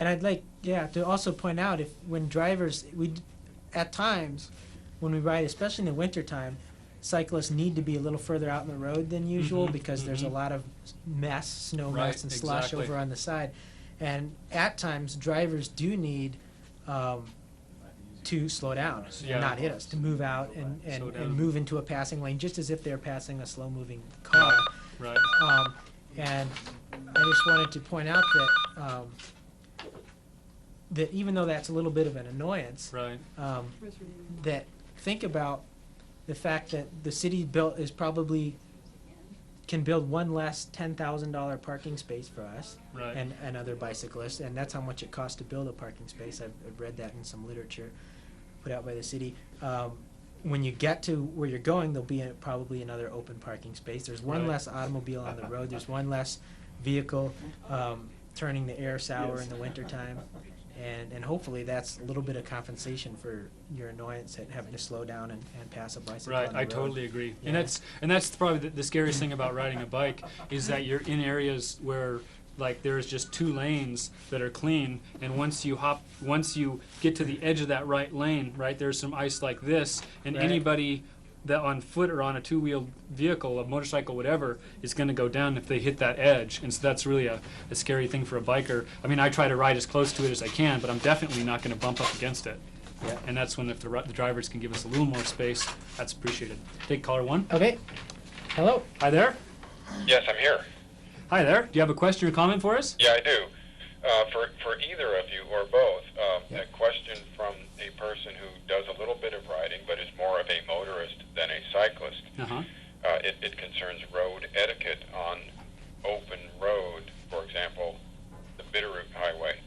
And I'd like, to also point out when drivers, at times, when we ride, especially in the wintertime, cyclists need to be a little further out in the road than usual Mhm, because there's a mhm. lot of mess, snow Right, mess and slush exactly. over on the side. And at times, drivers do need to slow down, Yeah. and not hit us, to move out Slow and down. move into a passing lane, just as if they're passing a slow-moving car. Right. And I just wanted to point out that that even though that's a little bit of an annoyance, Right. that think about the fact that the city can build one less $10,000 parking space for us Right. and other bicyclists, and that's how much it costs to build a parking space. I've read that in some literature put out by the city. When you get to where you're going, there'll be probably another open parking space. There's one Right. less automobile on the road. There's one less vehicle turning the air sour in the wintertime. And hopefully that's a little bit of compensation for your annoyance at having to slow down and pass a bicycle Right, on the I road. totally agree. Yeah. And that's probably the scariest thing about riding a bike is that you're in areas where like there's just two lanes that are clean, and once you get to the edge of that right lane, right, there's some ice like this, and Right. anybody that on foot or on a two-wheeled vehicle, a motorcycle, whatever, is going to go down if they hit that edge. And so that's really a scary thing for a biker. I mean, I try to ride as close to it as I can, but I'm definitely not going to bump up against it. Yeah. And that's when if the drivers can give us a little more space, that's appreciated. Take caller one. Okay. Hello. Hi there. Yes, I'm here. Hi there. Do you have a question or comment for us? Yeah, I do. For either of you or both, Yeah. a question from a person who does a little bit of riding but is more of a motorist than a cyclist. Uh-huh. It concerns road etiquette on open road, for example, the Bitterroot Highway.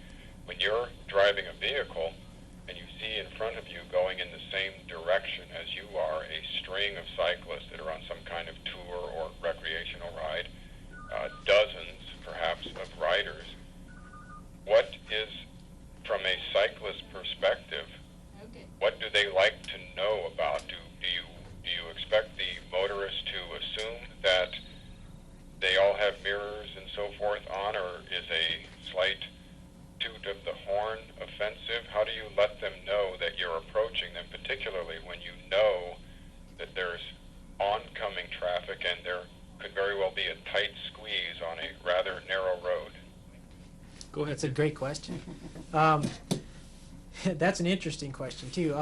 When you're driving a vehicle and you see in front of you going in the same direction as you are a string of cyclists that are on some kind of tour or recreational ride, dozens perhaps of riders, what is, from a cyclist perspective, what do they like to know about? Do you expect the motorists to assume that they all have mirrors and so forth on, or is a slight toot of the horn offensive? How do you let them know that you're approaching them, particularly when you know could very well be a tight squeeze on a rather narrow road? Go ahead. That's a great question. That's an interesting question too.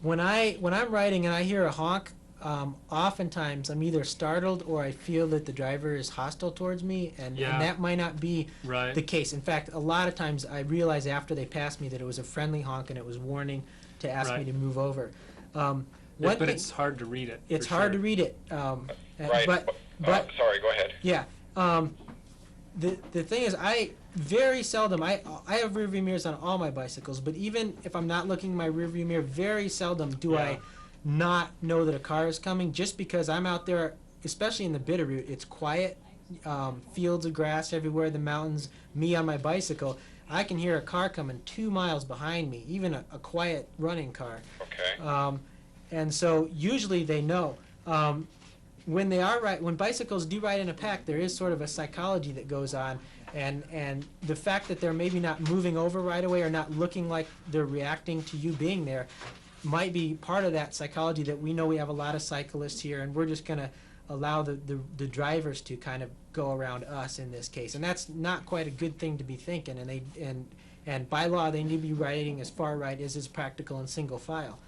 When I'm riding and I hear a honk, oftentimes I'm either startled or I feel that the driver is hostile towards me, and that might not be Right. the case. In fact, a lot of times I realize after they pass me that it was a friendly honk and it was warning to ask me Right. to move over. But it's hard to read it. It's for hard sure. to read it. Right. But Sorry, go ahead. yeah. The thing is, I very seldom, I have rear view mirrors on all my bicycles, but even if I'm not looking in my rear view mirror, very seldom do Yeah. I not know that a car is coming, just because I'm out there, especially in the Bitterroot. It's quiet, fields of grass everywhere, the mountains, me on my bicycle. I can hear a car coming 2 miles behind me, even a quiet running car. Okay. And so usually they know. When when bicycles do ride in a pack, there is sort of a psychology that goes on, and the fact that they're maybe not moving over right away or not looking like they're reacting to you being there might be part of that psychology, that we know we have a lot of cyclists here and we're just going to allow the drivers to kind of go around us in this case. And that's not quite a good thing to be thinking, and by law they need to be riding as far right as is practical in single file.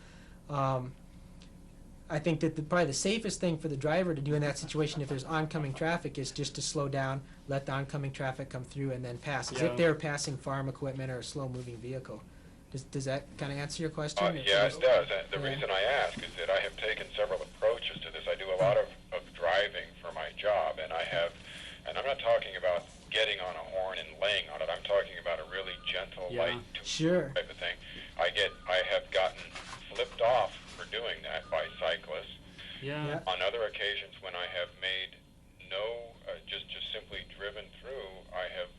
I think that probably the safest thing for the driver to do in that situation, if there's oncoming traffic, is just to slow down, let the oncoming traffic come through, and then pass, as Yeah. if they're passing farm equipment or a slow-moving vehicle. Does that kind of answer your question? Yeah, it does. The reason I ask is that I have taken several approaches to this. I do a lot of driving for my job, and I'm not talking about getting on a horn and laying on it. I'm talking about a really gentle, light Sure. type of thing. I have gotten flipped off for doing that by cyclists. Yeah. On other occasions, when I have made just simply driven through, I have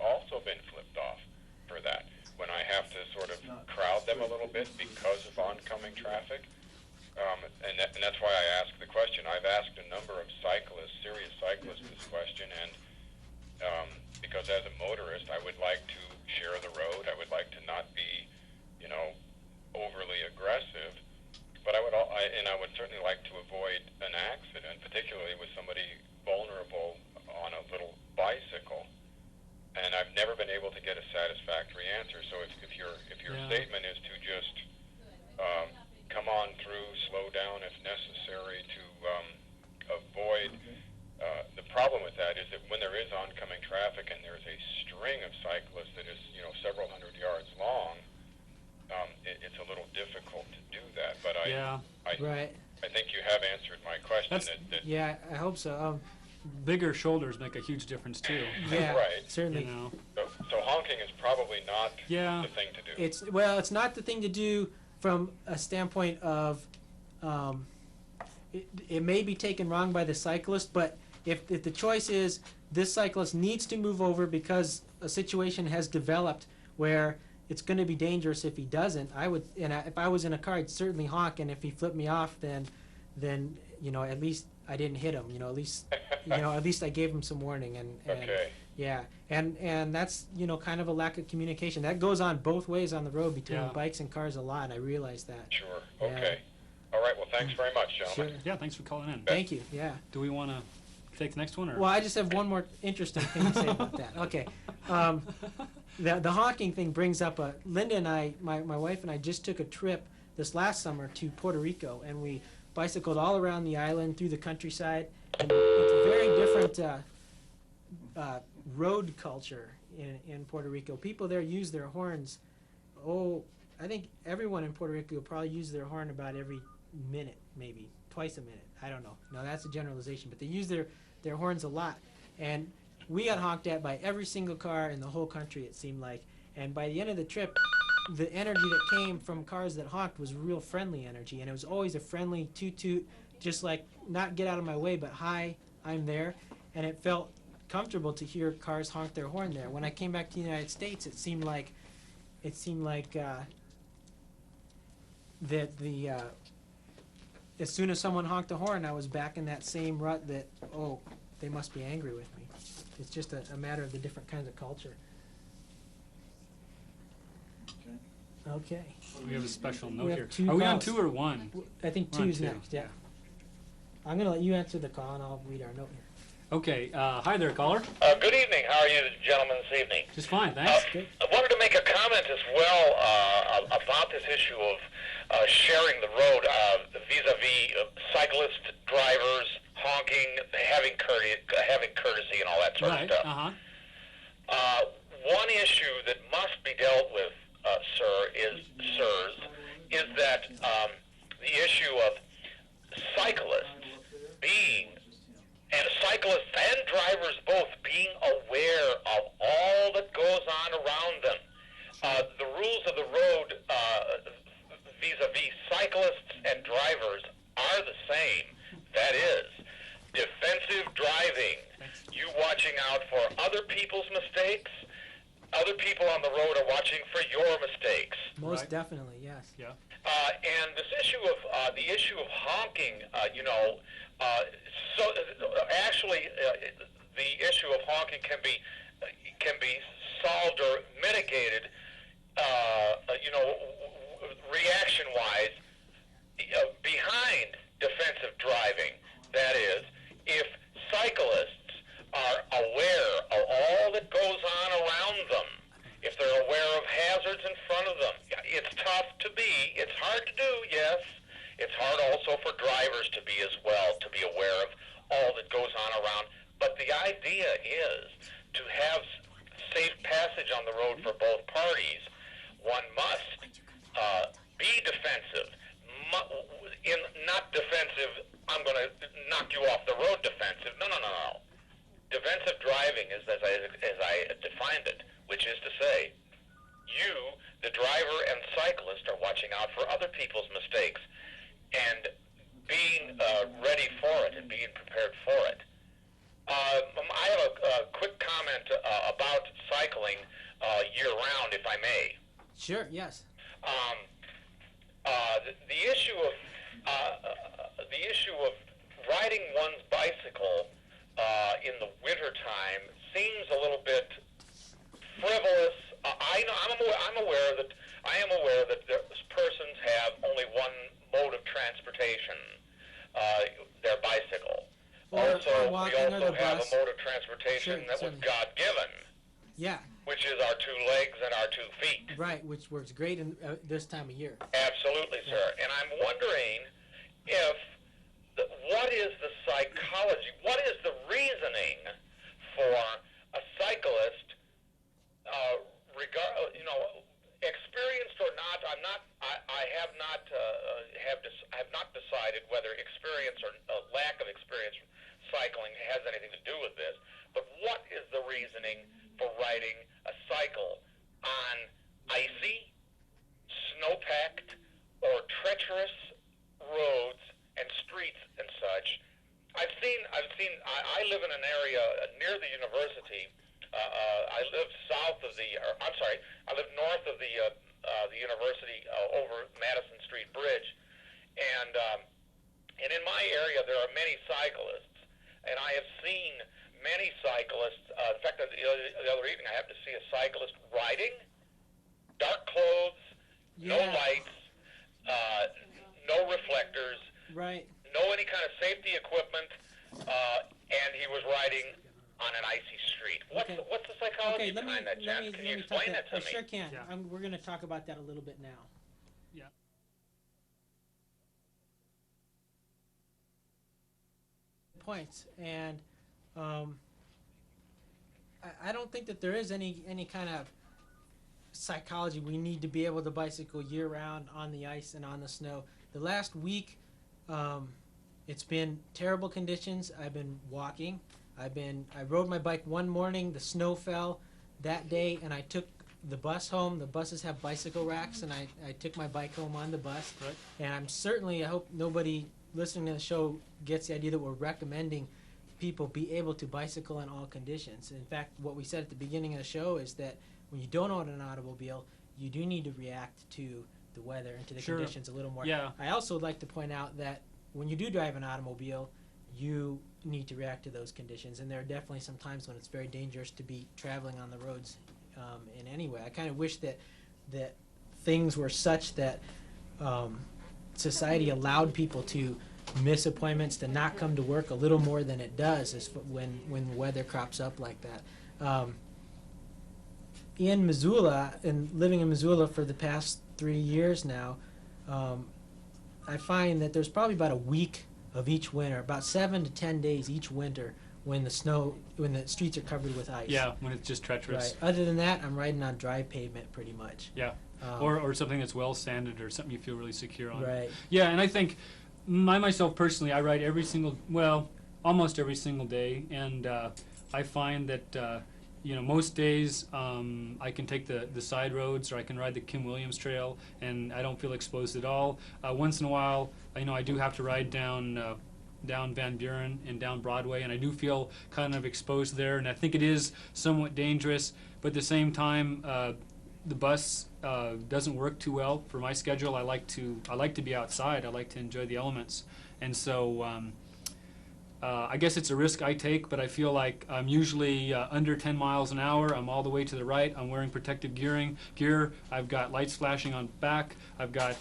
also been flipped off for that. When I have to sort of crowd them a little bit because of oncoming traffic. And that's why I asked the question. I've asked a number of cyclists, serious cyclists, this question, and because as a motorist, I would like to share the road. I would like to not be, overly aggressive. But I would certainly like to avoid an accident, particularly with somebody vulnerable on a little bicycle. And I've never been able to get a satisfactory answer. So if your statement is to just come on through, slow down if necessary to avoid, the problem with that is that when there is oncoming traffic and there's a string of cyclists that is several hundred yards long, it's a little difficult to do that. But I think you have answered my question. Yeah, I hope so. Bigger shoulders make a huge difference too. Yeah, right. Certainly. So honking is probably not the thing to do. It's not the thing to do from a standpoint of it may be taken wrong by the cyclist, but if the choice is this cyclist needs to move over because a situation has developed where it's going to be dangerous if he doesn't, if I was in a car, I'd certainly honk, and if he flipped me off, then at least I didn't hit him. At least I gave him some warning. And okay. Yeah, and that's kind of a lack of communication that goes on both ways on the road between bikes and cars a lot. And I realize that. Sure. Okay. All right. Well, thanks very much, gentlemen. Sure. Yeah. Thanks for calling in. Thank you. Yeah. Do we want to take the next one, or? Well, I just have one more interesting thing to say about that. Okay. The honking thing brings up Linda and I, my wife and I, just took a trip this last summer to Puerto Rico, and we bicycled all around the island through the countryside. And it's a very different road culture in Puerto Rico. People there use their horns. I think everyone in Puerto Rico will probably use their horn about every minute, maybe twice a minute. I don't know. No, that's a generalization, but they use their horns a lot. And we got honked at by every single car in the whole country, it seemed like. And by the end of the trip, the energy that came from cars that honked was real friendly energy, and it was always a friendly toot-toot, just like, not get out of my way, but hi, I'm there. And it felt comfortable to hear cars honk their horn there. When I came back to the United States, it seemed like that as soon as someone honked the horn, I was back in that same rut that, they must be angry with me. It's just a matter of the different kinds of culture. Okay. We have a special note We have here. two Are we on calls. 2 or 1? I think We're on 2's 2, next, yeah. I'm gonna let you answer the call, and I'll read our note here. Okay, hi there, caller. Good evening. How are you, gentlemen, this evening? Just fine, thanks. I wanted to make a comment as well about this issue of sharing the road vis-a-vis cyclists, drivers, honking, having courtesy, and all that sort Right, of stuff. One issue that must be dealt with, sirs, is that the issue of cyclists cyclists and drivers both being aware of all that goes on around them. The rules of the road vis-a-vis cyclists and drivers are the same. That is, defensive driving, you watching out for other people's mistakes. Other people on the road are watching for your mistakes. Most Right. definitely, yes. Yeah. And this issue of the issue of honking, actually the issue of honking can be solved or mitigated, reaction-wise, behind defensive driving. That is, if cyclists are aware of all that goes on around them, if they're aware of hazards in front of them. It's tough to be. It's hard to do, yes. It's hard also for drivers to be as well, to be aware of all that goes on around. But the idea is to have safe passage on the road for both parties. One must be defensive. Not defensive, I'm going to knock you off the road defensive. No. Defensive driving is as I defined it, which is to say, you, the driver and cyclist, are watching out for other people's mistakes and being ready for it and being prepared for it. I have a quick comment about cycling year-round, if I may. Sure, yes. The issue of riding one's bicycle in the wintertime seems a little bit frivolous. I am aware that persons have only one mode of transportation, their bicycle. Or walking we or also the have bus. a mode of transportation Sure, that was certainly. God-given, Yeah, which is our 2 legs and our 2 feet. right, which works great in this time of year. Absolutely, sir. And I'm wondering if what is the psychology, what is the reasoning for a cyclist, experienced or not? I have not decided whether experience or lack of experience cycling has anything to do with this. But what is the reasoning for riding a cycle on icy, snow-packed, or treacherous roads and streets and such? I live in an area near the university. I live north of the university over Madison Street Bridge, and in my area there are many cyclists, and I have seen many cyclists. In fact, the other evening I happened to see a cyclist riding, dark clothes, no Yeah. lights, no reflectors, Right. no any kind of safety equipment, and he was riding on an icy street. What's the psychology Okay, let me behind that, Jen? Can you talk explain that to I me? sure can. Yeah. We're going to talk about that a little bit now. Yeah. Points, and I don't think that there is any kind of psychology. We need to be able to bicycle year round on the ice and on the snow. The last week, it's been terrible conditions. I've been walking. I rode my bike one morning. The snow fell that day, and I took the bus home. The buses have bicycle racks, and I took my bike home on the bus. Right. And I hope nobody listening to the show gets the idea that we're recommending people be able to bicycle in all conditions. In fact, what we said at the beginning of the show is that when you don't own an automobile, you do need to react to the weather and to the Sure. conditions a little more. Yeah. I also would like to point out that when you do drive an automobile, you need to react to those conditions. And there are definitely some times when it's very dangerous to be traveling on the roads in any way. I kind of wish that things were such that society allowed people to miss appointments, to not come to work a little more than it does is when weather crops up like that. In Missoula, and living in Missoula for the past 3 years now, I find that there's probably about a week of each winter, about 7 to 10 days each winter when the streets are covered with ice. Yeah, when it's just treacherous. Right. Other than that, I'm riding on dry pavement pretty much. Yeah. Or something that's well sanded or something you feel really secure on. Right. Yeah, and I think myself personally, I ride almost every single day, and I find that most days I can take the side roads, or I can ride the Kim Williams Trail, and I don't feel exposed at all. Once in a while, I do have to ride down Van Buren and down Broadway, and I do feel kind of exposed there, and I think it is somewhat dangerous, but at the same time, the bus doesn't work too well for my schedule. I like to be outside. I like to enjoy the elements, and so I guess it's a risk I take, but I feel like I'm usually under 10 miles an hour. I'm all the way to the right. I'm wearing protective gear. I've got lights flashing on back. I've got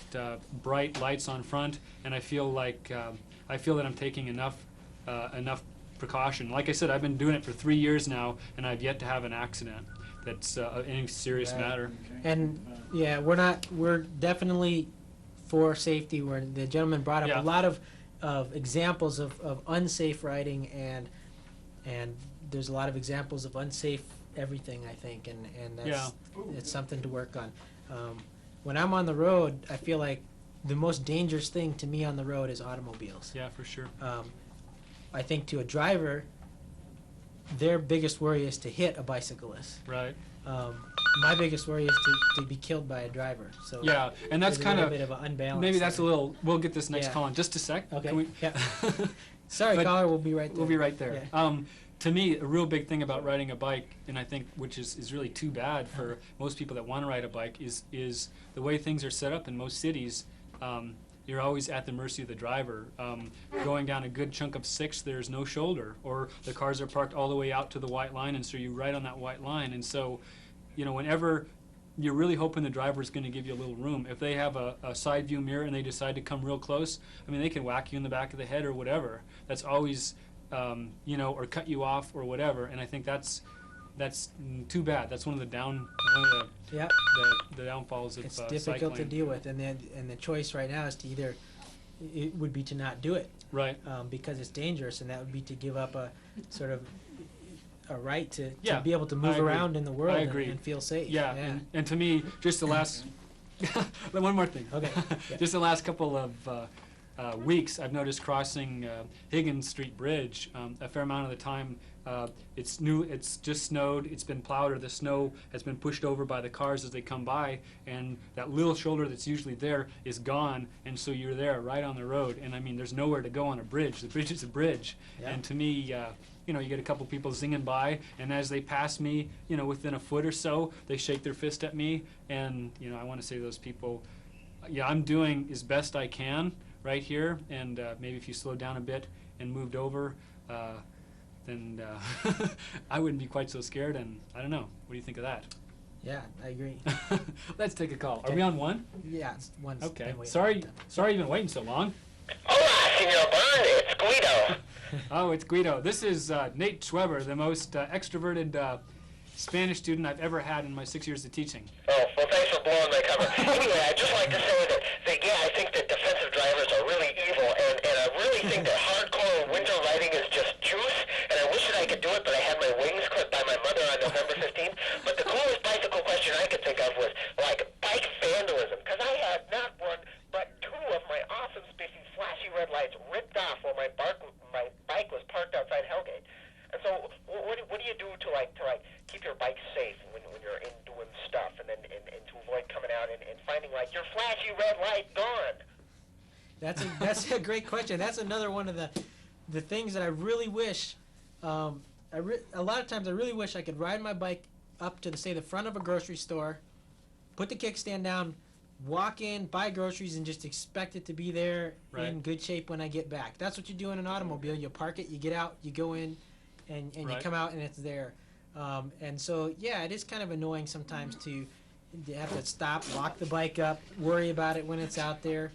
bright lights on front, and I feel that I'm taking enough precaution. Like I said, I've been doing it for 3 years now, and I've yet to have an accident that's any serious matter. And yeah, we're definitely for safety. Where the gentleman brought up a lot of examples of unsafe riding, and there's a lot of examples of unsafe everything, I think, and that's it's something to work on. When I'm on the road, I feel like the most dangerous thing to me on the road is automobiles. Yeah, for sure. I think to a driver, their biggest worry is to hit a bicyclist. Right. My biggest worry is to be killed by a driver. So yeah, and that's kind of a bit of an unbalance. Maybe that's a little. We'll get this next call in just a sec. Okay. Can we? Yeah. Sorry, caller. We'll be right there. We'll be right there. Yeah. To me, a real big thing about riding a bike, and I think which is really too bad for most people that want to ride a bike, is the way things are set up in most cities. You're always at the mercy of the driver. Going down a good chunk of 6, there's no shoulder, or the cars are parked all the way out to the white line, and so you ride on that white line. And so, whenever you're really hoping the driver is going to give you a little room, if they have a side view mirror and they decide to come real close, they can whack you in the back of the head or whatever. That's always, or cut you off or whatever. And I think that's too bad. That's one of the the downfalls of it's difficult cycling. to deal with, and the choice right now is to it would be to not do it, right? Because it's dangerous, and that would be to give up a sort of a right to be able to I move agree. around in the world and feel safe. Yeah, and to me, just the last one more thing. Okay. Yeah. Just the last couple of weeks, I've noticed crossing Higgins Street Bridge a fair amount of the time. It's new. It's just snowed. It's been plowed, or the snow has been pushed over by the cars as they come by, and that little shoulder that's usually there is gone, and so you're there right on the road. And there's nowhere to go on a bridge. The bridge is a bridge, and to me, you get a couple people zinging by, and as they pass me, within a foot or so, they shake their fist at me, and I want to say to those people, I'm doing as best I can right here, and maybe if you slowed down a bit and moved over, then I wouldn't be quite so scared, and I don't know. What do you think of that? Yeah, I agree. Let's take a call. Okay. Are we on one? Yeah, one's Okay. been waiting. Sorry you've been waiting so long. Hola, Senor Bond. It's Guido. Oh, it's Guido. This is Nate Schweber, the most extroverted Spanish student I've ever had in my 6 years of teaching. Oh, well, thanks for blowing my cover. Anyway, I'd just like to say that I think that defensive drivers are really evil, and I really think that hardcore winter riding is just juice, and I wish that I could do it, but I had my wings clipped by my mother on November 15th. But the coolest bicycle question I could think of was, bike vandalism, because I had not one, but 2 of my awesome, spiffy, flashy red lights ripped off while my bike was parked outside Hellgate. And so, what do you do to keep your bike safe when you're in doing stuff, and to avoid coming out and finding your flashy red light gone? That's a great question. That's another one of the things that I really wish. A lot of times I really wish I could ride my bike up to the front of a grocery store, put the kickstand down, walk in, buy groceries, and just expect it to be there in good shape when I get back. That's what you do in an automobile. You park it, you get out, you go in, and you come out and it's there. And so, it is kind of annoying sometimes to have to stop, lock the bike up, worry about it when it's out there.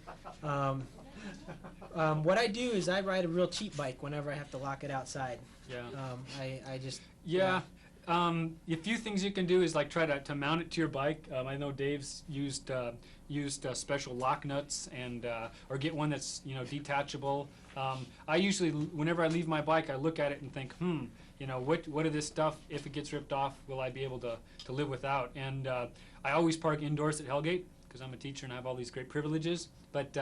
What I do is I ride a real cheap bike whenever I have to lock it outside. Yeah. I just Yeah. A few things you can do is like try to mount it to your bike. I know Dave's used special lock nuts and or get one that's detachable. I usually, whenever I leave my bike, I look at it and think, what of this stuff, if it gets ripped off, will I be able to live without? And I always park indoors at Hellgate because I'm a teacher and I have all these great privileges. But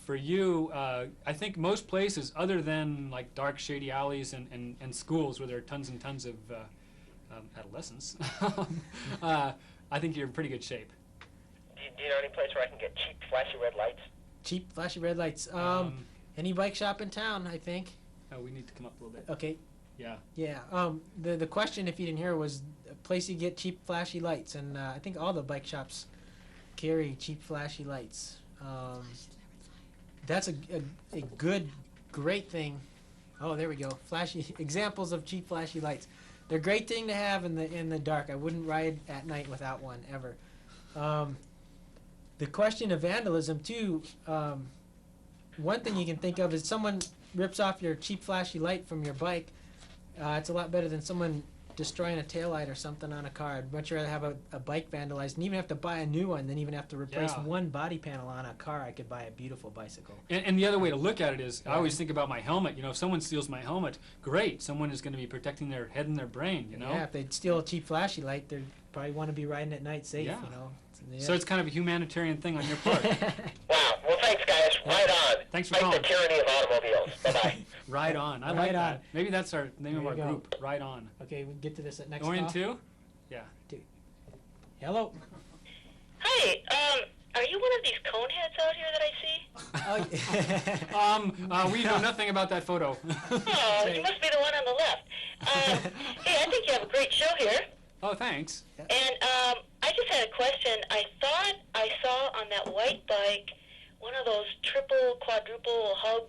for you, I think most places, other than like dark, shady alleys and schools where there are tons and tons of adolescents, I think you're in pretty good shape. Do you know any place where I can get cheap, flashy red lights? cheap flashy red lights. Any bike shop in town, I think. Oh, we need to come up a little bit. Okay. Yeah. Yeah. The question, if you didn't hear, was a place you get cheap flashy lights, and I think all the bike shops carry cheap flashy lights. That's a good, great thing. Oh, there we go. Flashy examples of cheap flashy lights. They're a great thing to have in the dark. I wouldn't ride at night without one ever. The question of vandalism too. One thing you can think of is someone rips off your cheap flashy light from your bike. It's a lot better than someone destroying a taillight or something on a car. I'd much rather have a bike vandalized and even have to buy a new one than even have to replace one body panel on a car. I could buy a beautiful bicycle. And the other way to look at it is, I always think about my helmet. You know, if someone steals my helmet, great. Someone is going to be protecting their head and their brain, you know? Yeah, if they steal a cheap flashy light, they probably want to be riding at night safe, Yeah. you know? Yeah. So it's kind of a humanitarian thing on your part. Wow. Well, thanks, guys. Right on. Thanks for Fight calling. the tyranny of automobiles. Bye-bye. Ride on. I Ride like on. that. Maybe that's our name There of you our go. group. Ride on. Okay, we can get to this at next Going call. two? Yeah. Hello. Hi, are you one of these cone heads out here that I see? Oh, We know nothing about that photo. Oh, you must be the one on the left. Hey, I think you have a great show here. Oh, thanks. And I just had a question. I thought I saw on that white bike one of those triple, quadruple hub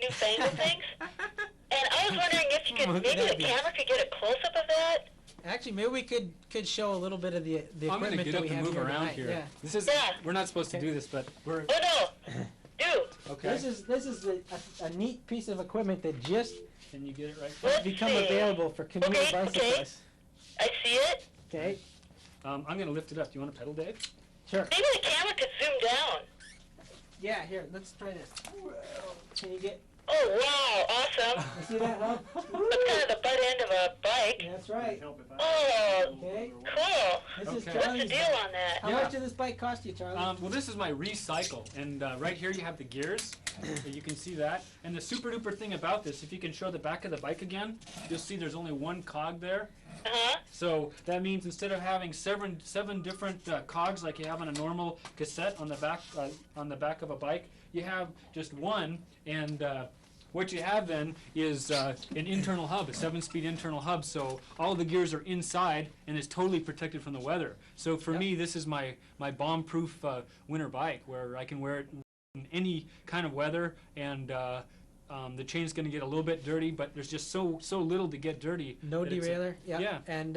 newfangled things. And I was wondering if you could, Look at maybe that the view. camera could get a close-up of that. Actually, maybe we could show a little bit of the I'm going to equipment get that up we and have move here around tonight. here. Yeah. This is, Yeah. we're not supposed to do this, but we're, Oh, no. Do. okay. This is a neat piece of equipment that just Can you get it right? Let's become see. available for commuter Okay, okay. bicyclists. I see it. Okay. I'm going to lift it up. Do you want to pedal, Dave? Sure. Maybe the camera could zoom down. Yeah, here, let's try this. Can you get, Oh, wow. Awesome. you see that, Rob? That's kind of the butt end of a bike. That's right. Oh, Okay. cool. This is Okay. What's the Charlie's deal bike. on that? How Yeah. much did this bike cost you, Charlie? Well, this is my recycle, and right here you have the gears. You can see that. And the super duper thing about this, if you can show the back of the bike again, you'll see there's only one cog there. Uh-huh. So that means instead of having seven different cogs like you have on a normal cassette on the back of a bike, you have just one. And what you have then is an internal hub, a 7-speed internal hub. So all the gears are inside and it's totally protected from the weather. So for me, this is my bomb-proof winter bike where I can wear it in any kind of weather, and the chain's going to get a little bit dirty, but there's just so little to get dirty. No that it's a- derailleur. Yeah. yeah. And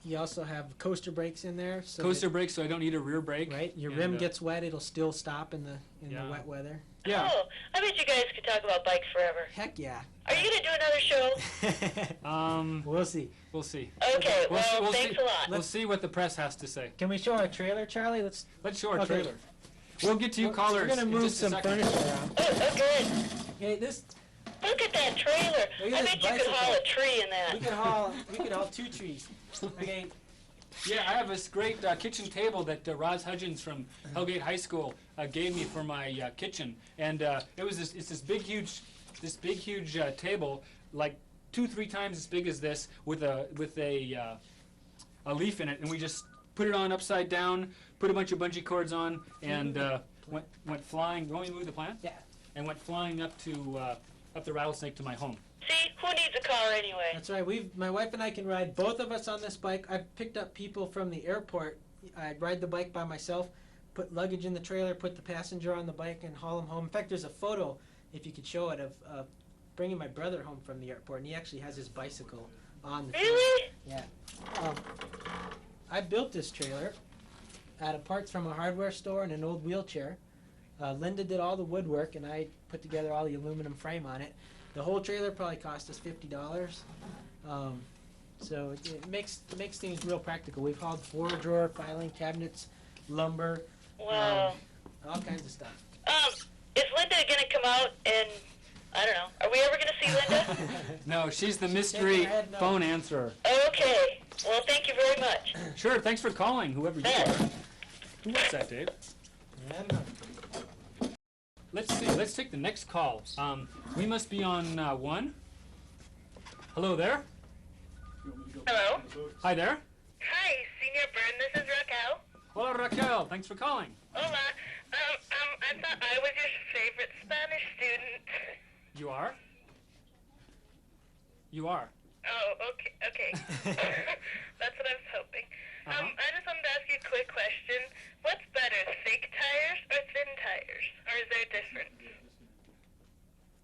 you also have coaster brakes in there. So Coaster brakes, so I don't need a rear brake. that, right. Your And, rim gets wet, it'll still stop in the Yeah. wet weather. Yeah. Oh, I bet you guys could talk about bikes forever. Heck yeah. Are you going to do another show? We'll see. We'll see. Okay, We'll see- well, we'll thanks see. a lot. We'll see what the press has to say. Can we show our trailer, Charlie? Let's Let's show our Okay. trailer. We'll get to you callers. We're gonna in move just a some second. furniture around. Oh, good. Okay, this Look at that trailer. Look at I this bet you could bicycle. haul a tree in that. we could haul 2 trees. Okay. Yeah, I have this great kitchen table that Roz Hudgens from Hellgate High School gave me for my kitchen, and it's this big huge table, like 2-3 times as big as this, with a leaf in it, and we just put it on upside down, put a bunch of bungee cords on, and went flying. You want me to move the plant? Yeah. And went flying up the Rattlesnake to my home. See, who needs a car anyway? That's right. My wife and I can ride both of us on this bike. I've picked up people from the airport. I'd ride the bike by myself, put luggage in the trailer, put the passenger on the bike, and haul them home. In fact, there's a photo, if you could show it, of bringing my brother home from the airport, and he actually has his bicycle on the trailer. Really? Yeah. I built this trailer out of parts from a hardware store and an old wheelchair. Linda did all the woodwork, and I put together all the aluminum frame on it. The whole trailer probably cost us $50. So it makes things real practical. We've hauled 4-drawer filing cabinets, lumber, Wow. all kinds of stuff. Is Linda gonna come out and, I don't know, are we ever gonna see Linda? No, she's the mystery Shake her head no. phone answerer. Okay. Well, thank you very much. Sure, thanks for calling, whoever you are. What's that, Dave? Let's see, let's take the next call. We must be on 1. Hello there? Hello? Hi there? Hi, Senior Byrne. This is Raquel. Hola, Raquel, thanks for calling. Hola. I thought I was your favorite Spanish student. You are? You are. Oh, okay. That's what I was hoping. I just wanted to ask you a quick question. What's better, thick tires or thin tires? Or is there a difference?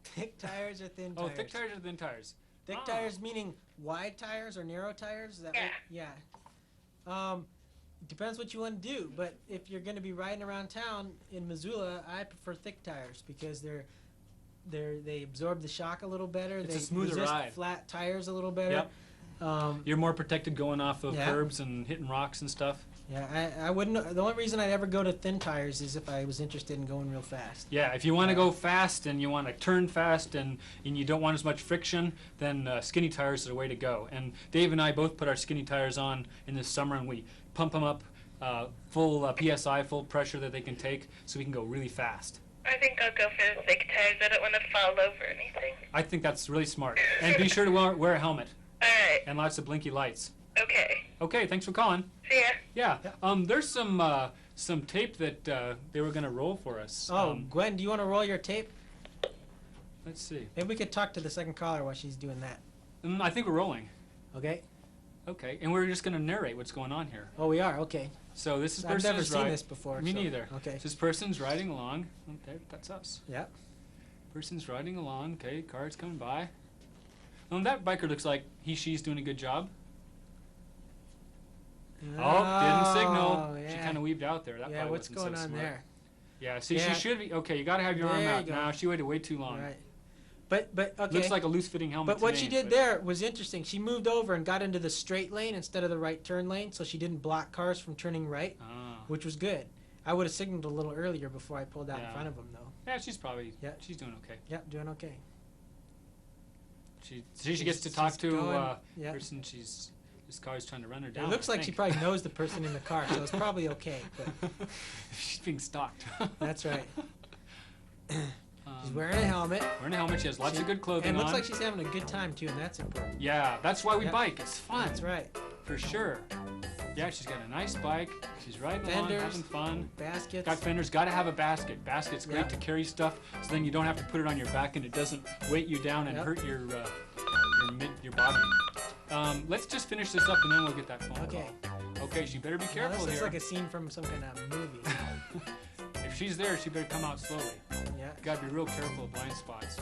Thick tires or thin Oh, tires? thick tires or thin tires? Thick Ah. tires meaning wide tires or narrow tires? Is that Yeah. yeah. Depends what you want to do, but if you're going to be riding around town in Missoula, I prefer thick tires because they absorb the shock a little better. It's they a smoother resist ride. flat tires a little better. Yep. You're more protected going off of Yeah. curbs and hitting rocks and stuff. Yeah, I wouldn't. The only reason I'd ever go to thin tires is if I was interested in going real fast. Yeah, if you want to go fast and you want to turn fast and you don't want as much friction, then skinny tires are the way to go. And Dave and I both put our skinny tires on in the summer, and we pump them up full PSI, full pressure that they can take, so we can go really fast. I think I'll go for the thick tires. I don't want to fall over anything. I think that's really smart. And be sure to wear a helmet All right. and lots of blinky lights. Okay. Okay, thanks for calling. See ya. Yeah. There's some tape that they were gonna roll for us. Oh, Gwen, do you want to roll your tape? Let's see. Maybe we could talk to the second caller while she's doing that. I think we're rolling. Okay. Okay, and we're just gonna narrate what's going on here. Oh, we are. Okay. So this is I've person never is seen ri- this before. Me so- neither. Okay. So this person's riding along. Oh, there, that's us. Yeah. Person's riding along. Okay, car's coming by. That biker looks like she's doing a good job. Oh, didn't signal. Yeah. She kind of weaved out there. That Yeah. probably What's wasn't going so on smart. there? Yeah. See, Yeah. she should be. Okay, you got to have your arm There out. you go. No, she waited way too long. Right. But okay. Looks like a loose-fitting helmet. But to what me, she did but- there was interesting. She moved over and got into the straight lane instead of the right turn lane, so she didn't block cars from turning right, Ah. which was good. I would have signaled a little earlier before I pulled out in Yeah. front of them, though. Yeah, she's probably. Yeah. She's doing okay. Yep, doing okay. She gets to talk She's to going- yeah. person. This car's trying to run her down. It looks I like she think. probably knows the person in the car, so it's probably okay. But She's being stalked. that's right. She's Um, wearing a helmet. wearing a helmet. She has lots of good clothing And it looks on. like she's having a good time too, and that's important. Yeah, that's why we Yeah. bike. It's fun. That's right. For sure. Yeah, she's got a nice bike. She's riding along, Fenders. having fun. Baskets. Got fenders. Got to have a basket. Basket's great Yep. to carry stuff, so then you don't have to put it on your back and it doesn't weight you down and Yep. hurt your bottom. Let's just finish this up and then we'll get that phone Okay. call. Okay, she better be Now, careful this looks here. like a scene from some kind of movie. If she's there, she better come out slowly. Yeah. Got to be real careful of blind spots.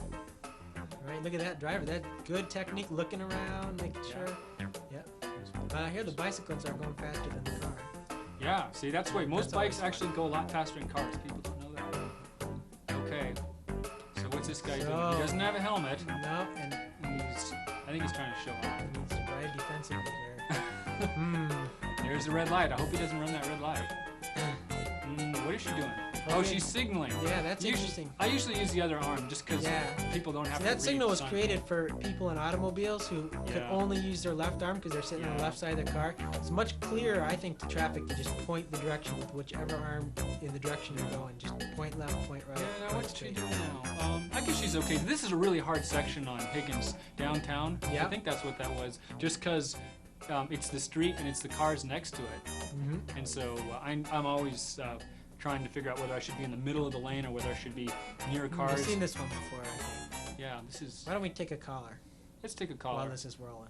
Right. Look at that driver. That good technique, looking around, making Yeah. sure. Yep. But I hear the bicycles are going faster than the car. Yeah, see, that's why most That's always bikes actually go a lot faster than cars. People don't know that. Okay, so what's this guy doing? So- He doesn't have a helmet. No, and I think he's trying to show off. he needs to ride defensively here. There's the red light. I hope he doesn't run that red light. What is she doing? Oh, Okay. she's signaling. Yeah, that's Usually- interesting. I usually use the other arm just because Yeah. people don't have See, to that read signal was sign. created for people in automobiles who could Yeah. only use their left arm because they're sitting on the Yeah. left side of the car. It's much clearer, I think, to traffic to just point the direction with whichever arm in the direction you're going. Just point left, point right. Yeah, now point what's she straight. doing now? I guess she's okay. This is a really hard section on Higgins downtown. Yeah. I think that's what that was. Just because it's the street and it's the cars next to it. Mhm. And so I'm always trying to figure out whether I should be in the middle of the lane or whether I should be near We've cars. seen this one before, I think. Yeah, this is. Why don't we take a caller Let's take a while caller. this is rolling?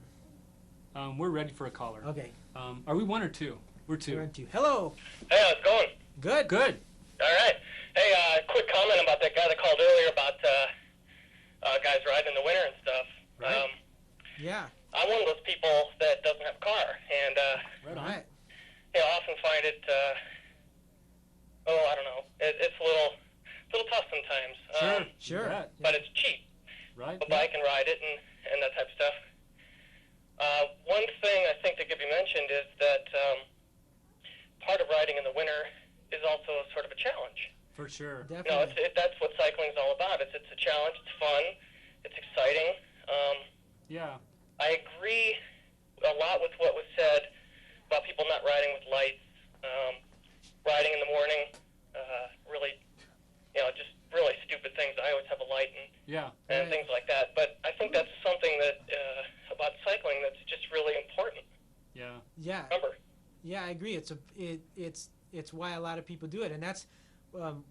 We're ready for a caller. Okay. Are we one or two? We're We're two. in two. Hello. Hey, how's it going? Good. Good. All right. Hey, quick comment about that guy that called earlier about guys riding in the winter and stuff. Right. Yeah. I'm one of those people that doesn't have a car, and Right All on. right. I often find it, I don't know, it's a little tough sometimes. Sure. you bet. But it's cheap. Right? A bike and ride it and that type of stuff. One thing I think that could be mentioned is that part of riding in the winter is also sort of a challenge. For sure. Definitely. That's what cycling is all about. It's a challenge. It's fun. It's exciting. Yeah. I agree a lot with what was said about people not riding with lights, riding in the morning, really, just really stupid things. I always have a light and Yeah. things like that. But I think that's something that about cycling that's just really important. Yeah. Yeah. Remember. Yeah, I agree. It's why a lot of people do it, and that's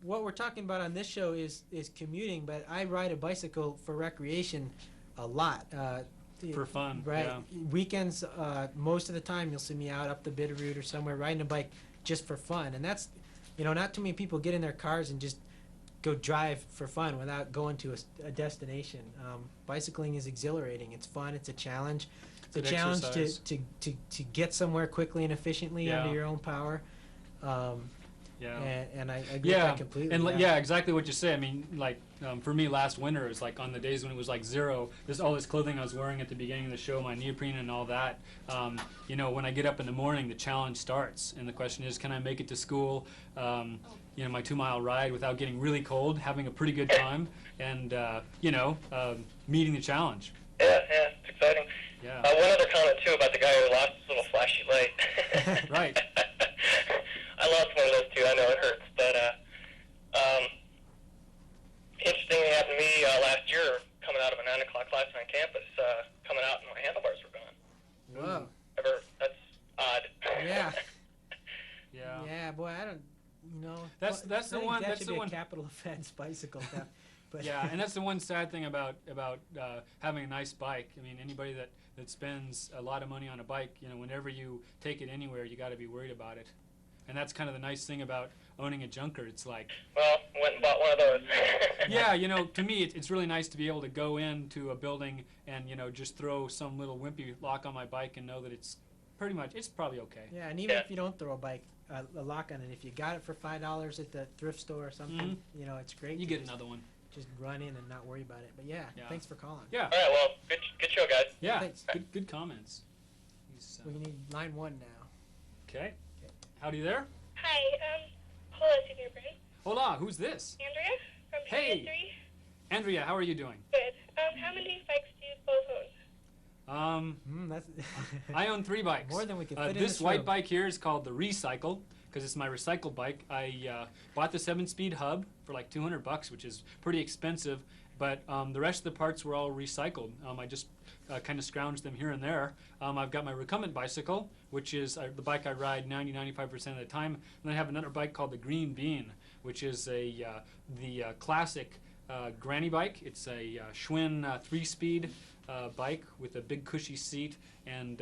what we're talking about on this show is commuting. But I ride a bicycle for recreation a lot. For fun. Right. Yeah. Weekends, most of the time, you'll see me out up the Bitterroot or somewhere riding a bike just for fun, and that's, not too many people get in their cars and just go drive for fun without going to a destination. Bicycling is exhilarating. It's fun. It's a challenge. It's a Good challenge exercise. to get somewhere quickly and efficiently Yeah. under your own power. Yeah. And I agree with that completely. And exactly what you say. I mean, like for me last winter, it was like on the days when it was like 0. All this clothing I was wearing at the beginning of the show, my neoprene and all that. When I get up in the morning, the challenge starts, and the question is, can I make it to school? My 2-mile ride without getting really cold, having a pretty good time, and meeting the challenge. Yeah, it's exciting. Yeah. One other comment too about the guy who lost his little flashy light. Right. I lost one of those too. I know it hurts, but interesting thing happened to me last year, coming out of a 9 o'clock class on campus. Coming out and my handlebars were gone. Whoa. That's odd. Yeah. Yeah. Yeah, boy, I don't. That's the I think one- That that's should the be one- a capital offense, bicycle theft. But Yeah, and that's the one sad thing about having a nice bike. I mean, anybody that spends a lot of money on a bike, whenever you take it anywhere, you got to be worried about it. And that's kind of the nice thing about owning a junker. It's like, Well, went and bought one of those. yeah, to me, it's really nice to be able to go into a building and just throw some little wimpy lock on my bike and know that it's probably okay. Yeah, and even Yeah. if you don't throw a lock on it, if you got it for $5 at the thrift store or something, it's great. You to get just, another one. just run in and not worry about it. But yeah, Yeah. thanks for calling. Yeah, All right, well, good show, guys. yeah. Thanks. Good comments. We need line 1 now. Okay. Howdy there. Hi, hola, Senior Brain. Hola, who's this? Andrea from Hey. P3. Andrea, how are you doing? Good. How many bikes do you both own? That's I own 3 bikes. More than we could fit in This this white room. bike here is called the Recycle because it's my recycle bike. I bought the 7-speed hub for like $200, which is pretty expensive, but the rest of the parts were all recycled. I just kind of scrounged them here and there. I've got my recumbent bicycle, which is the bike I ride 90-95% of the time, and then I have another bike called the Green Bean, which is the classic granny bike. It's a Schwinn 3-speed bike with a big cushy seat, and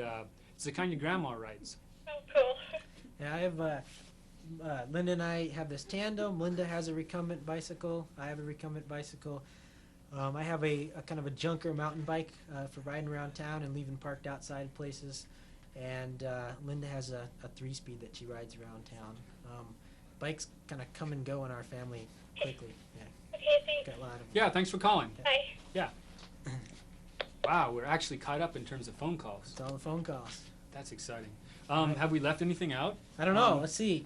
it's the kind your grandma rides. Oh, cool. Yeah, I have Linda and I have this tandem. Linda has a recumbent bicycle. I have a recumbent bicycle. I have a kind of a junker mountain bike for riding around town and leaving parked outside places. And Linda has a 3-speed that she rides around town. Bikes kind of come and go in our family quickly. Yeah, Okay, thanks. got a lot of them. Yeah, thanks for calling. Bye. Yeah. Wow, we're actually caught up in terms of phone calls. It's all the phone calls. That's exciting. Have we left anything out? I don't know. Let's see.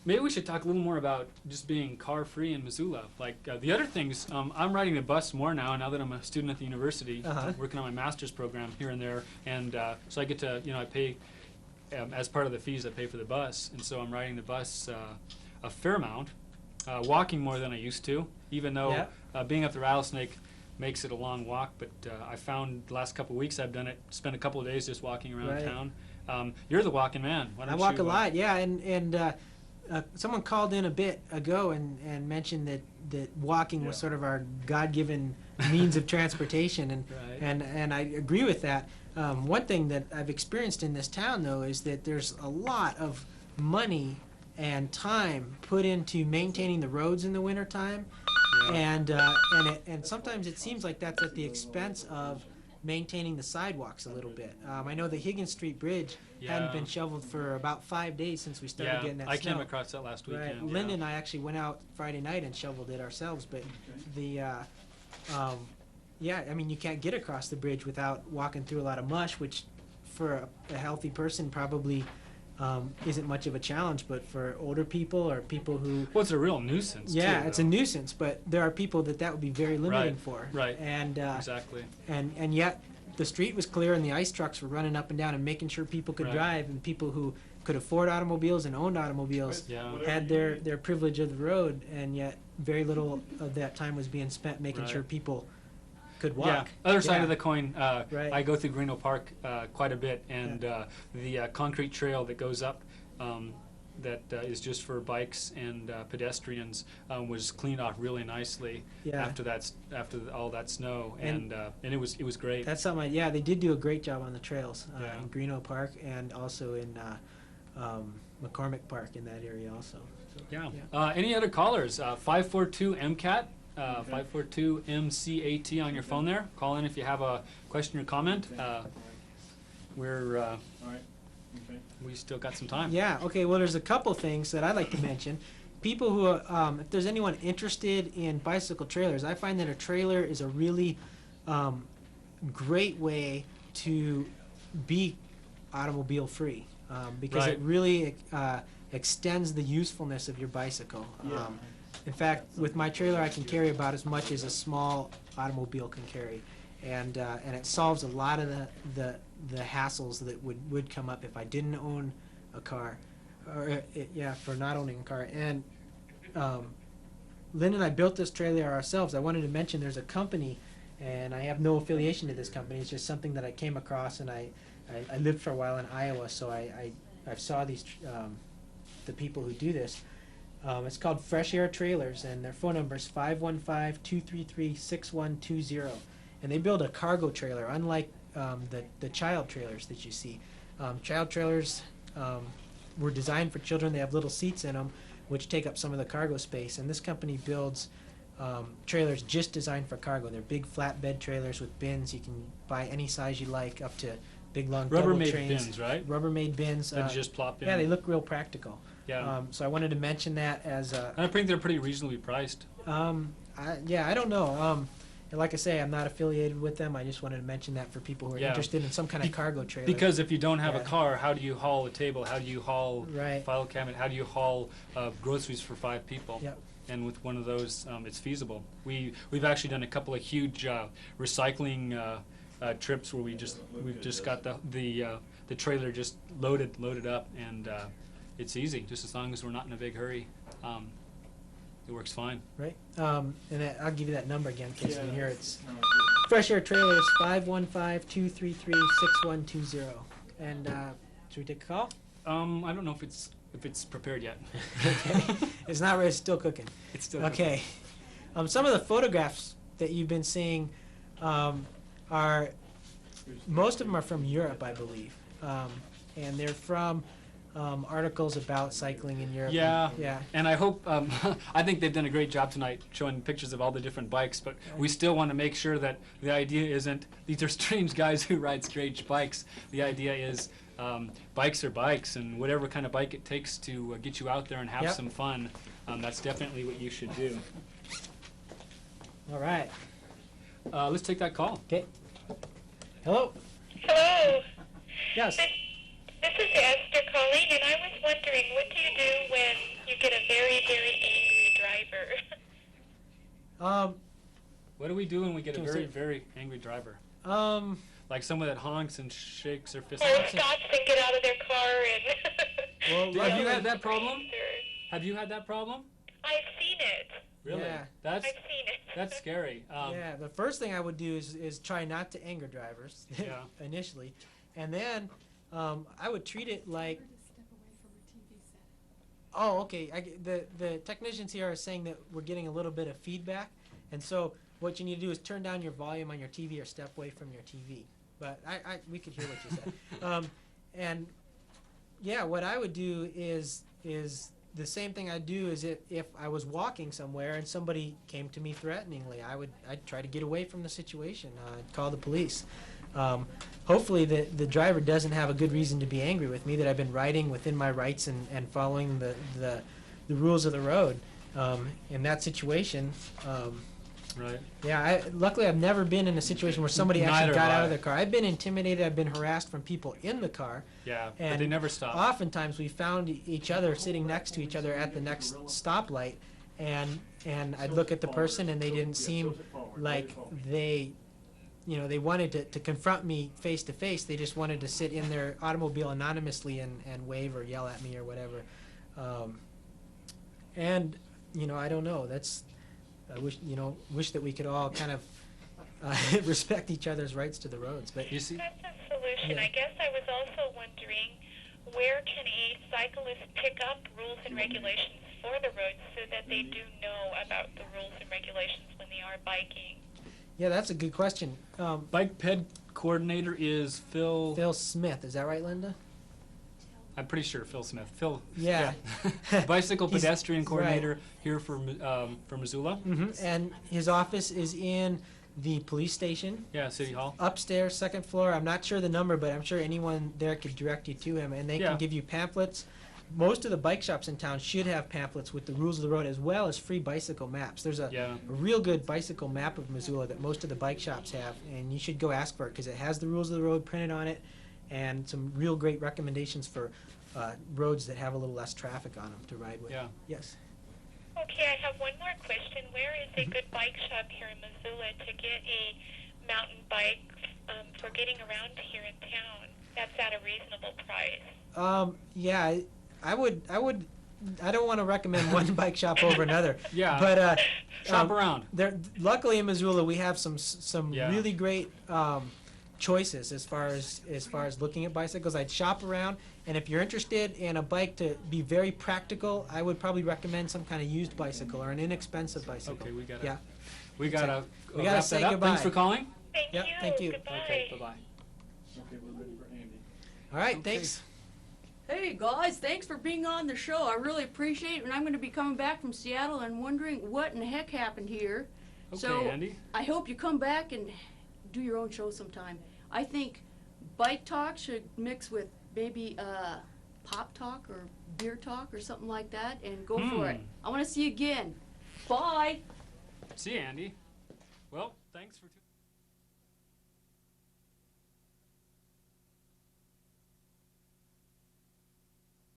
Maybe we should talk a little more about just being car-free in Missoula. Like the other things, I'm riding the bus more now that I'm a student at the university, working on my master's program here and there, and so I get to, I pay, as part of the fees I pay for the bus, and so I'm riding the bus a fair amount, walking more than I used to, even though being up the Rattlesnake makes it a long walk, but I found the last couple of weeks I've done it, spent a couple of days just walking around Right. town. You're the walking man. Why I don't walk you, a lot, yeah, and someone called in a bit ago and mentioned that walking was sort of our God-given means of transportation, Right. and I agree with that. One thing that I've experienced in this town, though, is that there's a lot of money and time put into maintaining the roads in the wintertime, and sometimes it seems like that's at the expense of maintaining the sidewalks a little bit. I know the Higgins Street Bridge hadn't Yeah. been shoveled for about 5 days since we started Yeah, getting that I snow. came across that last Right. weekend. Linda yeah. and I actually went out Friday night and shoveled it ourselves, but the yeah, I mean, you can't get across the bridge without walking through a lot of mush, which for a healthy person probably isn't much of a challenge, but for older people or people who Well, it's a real nuisance. yeah, too, it's a though. nuisance, but there are people that would be very limiting Right, for. right. And Exactly. and yet the street was clear and the ice trucks were running up and down and making sure people could Right. drive, and people who could afford automobiles and owned automobiles Yeah. had their privilege of the road, and yet very little of that time was being spent making Right. sure people could walk. Yeah. Other side Yeah. of the coin, Right. I go through Greeno Park quite a bit, and the concrete trail that goes up that is just for bikes and pedestrians was cleaned off really nicely Yeah. after all that snow, And- and it was great. That's something. Yeah, they did do a great job on the trails Yeah. in Greeno Park and also in McCormick Park in that area also. So, Yeah. Any other callers? 542 MCAT, 542 MCAT on your phone there. Call in if you have a question or comment. We still got some time. Yeah, okay, well, there's a couple things that I'd like to mention. People who, if there's anyone interested in bicycle trailers, I find that a trailer is a really great way to be automobile free because Right. it really extends the usefulness of your bicycle. In fact, with my trailer, I can carry about as much as a small automobile can carry, and it solves a lot of the hassles that would come up if I didn't own a car, or for not owning a car. And Lynn and I built this trailer ourselves. I wanted to mention there's a company, and I have no affiliation to this company. It's just something that I came across, and I lived for a while in Iowa, so I saw these the people who do this. It's called Fresh Air Trailers, and their phone number is 515-233-6120. And they build a cargo trailer, unlike the child trailers that you see. Child trailers were designed for children. They have little seats in them, which take up some of the cargo space. And this company builds trailers just designed for cargo. They're big flatbed trailers with bins. You can buy any size you like, up to big long double Rubbermaid trains. bins, right? Rubbermaid bins. That you just plop in. Yeah, they look real practical. Yeah. So I wanted to mention that as a. And I think they're pretty reasonably priced. I don't know. And like I say, I'm not affiliated with them. I just wanted to mention that for people who are Yeah. interested in some kind of cargo trailer. Because if you don't have a Yeah. car, how do you haul a table? How do you haul Right. file cabinet? How do you haul groceries for 5 people? Yep. And with one of those, it's feasible. We've actually done a couple of huge recycling trips where we've just got the trailer just loaded up, and it's easy. Just as long as we're not in a big hurry, it works fine. Right. And I'll give you that number again in case you hear it. It's Fresh Air Trailers, 515-233-6120. And should we take a call? I don't know if it's prepared yet. Okay. It's not ready. It's still cooking. It's still Okay. Some of the photographs that you've been seeing are, most of them are from Europe, I believe. And they're from articles about cycling in Europe. Yeah, Yeah. and I hope, I think they've done a great job tonight showing pictures of all the different bikes, but we still want to make sure that the idea isn't, these are strange guys who ride strange bikes. The idea is bikes are bikes, and whatever kind of bike it takes to get you out there and have Yep. some fun, that's definitely what you should do. All right. Let's take that call. Okay. Hello? Hello. Yes. This is Esther calling, and I was wondering, what do you do when you get a very, very angry driver? What do we do when we get a Can we very, say- very angry driver? Like someone that honks and shakes their fist. Or stops and get out of their car and... Well, Have you yeah. had that problem? Have you had that problem? I've seen it. Really? Yeah. That's I've seen it. that's scary. Yeah, the first thing I would do is try not to anger drivers Yeah. initially, and then I would treat it like. Oh, okay. The technicians here are saying that we're getting a little bit of feedback, and so what you need to do is turn down your volume on your TV or step away from your TV. But we could hear what you said. And yeah, what I would do is the same thing I'd do is if I was walking somewhere and somebody came to me threateningly, I'd try to get away from the situation. I'd call the police. Hopefully the driver doesn't have a good reason to be angry with me, that I've been riding within my rights and following the rules of the road. In that situation, Right. yeah, luckily I've never been in a situation where somebody Neither actually got have out I. of their car. I've been intimidated, I've been harassed from people in the car. Yeah, but And they never stop. Oftentimes we found each other sitting next to each other at the next stoplight, and I'd look at the person and they didn't seem like they wanted to confront me face to face. They just wanted to sit in their automobile anonymously and wave or yell at me or whatever. And I don't know. I wish that we could all kind of respect each other's rights to the roads. But You see, That's a solution. Yeah. I guess I was also wondering, where can a cyclist pick up rules and regulations for the roads so that they do know about the rules and regulations when they are biking? yeah, that's a good question. bike ped coordinator is Phil. Phil Smith, is that right, Linda? I'm pretty sure Phil Smith. Phil. Yeah. Bicycle He's- pedestrian right. coordinator here for Missoula. And his office is in the police station. Yeah, City Hall. Upstairs, second floor. I'm not sure the number, but I'm sure anyone there could direct you to him, and they Yeah. can give you pamphlets. Most of the bike shops in town should have pamphlets with the rules of the road, as well as free bicycle maps. There's a Yeah. real good bicycle map of Missoula that most of the bike shops have, and you should go ask for it because it has the rules of the road printed on it, and some real great recommendations for roads that have a little less traffic on them to ride with. Yeah. Yes. Okay, I have one more question. Where is a good bike shop here in Missoula to get a mountain bike for getting around here in town that's at a reasonable price? Yeah, I don't want to recommend one bike shop over another. Yeah. But Shop around. Luckily in Missoula, we have some Yeah. really great choices as far as looking at bicycles. I'd shop around, and if you're interested in a bike to be very practical, I would probably recommend some kind of used bicycle or an inexpensive bicycle. Okay, we gotta. Yeah. We gotta. We gotta wrap say that up. goodbye. Thanks for calling. Thank Yep, you. thank you. Goodbye. Okay. Bye bye. All right, Okay. thanks. Hey guys, thanks for being on the show. I really appreciate it, and I'm going to be coming back from Seattle and wondering what in the heck happened here. Okay, So Andy. I hope you come back and do your own show sometime. I think Bike Talk should mix with maybe Pop Talk or Beer Talk or something like that, and go for it. I want to see you again. Bye. See you, Andy. Well, thanks for.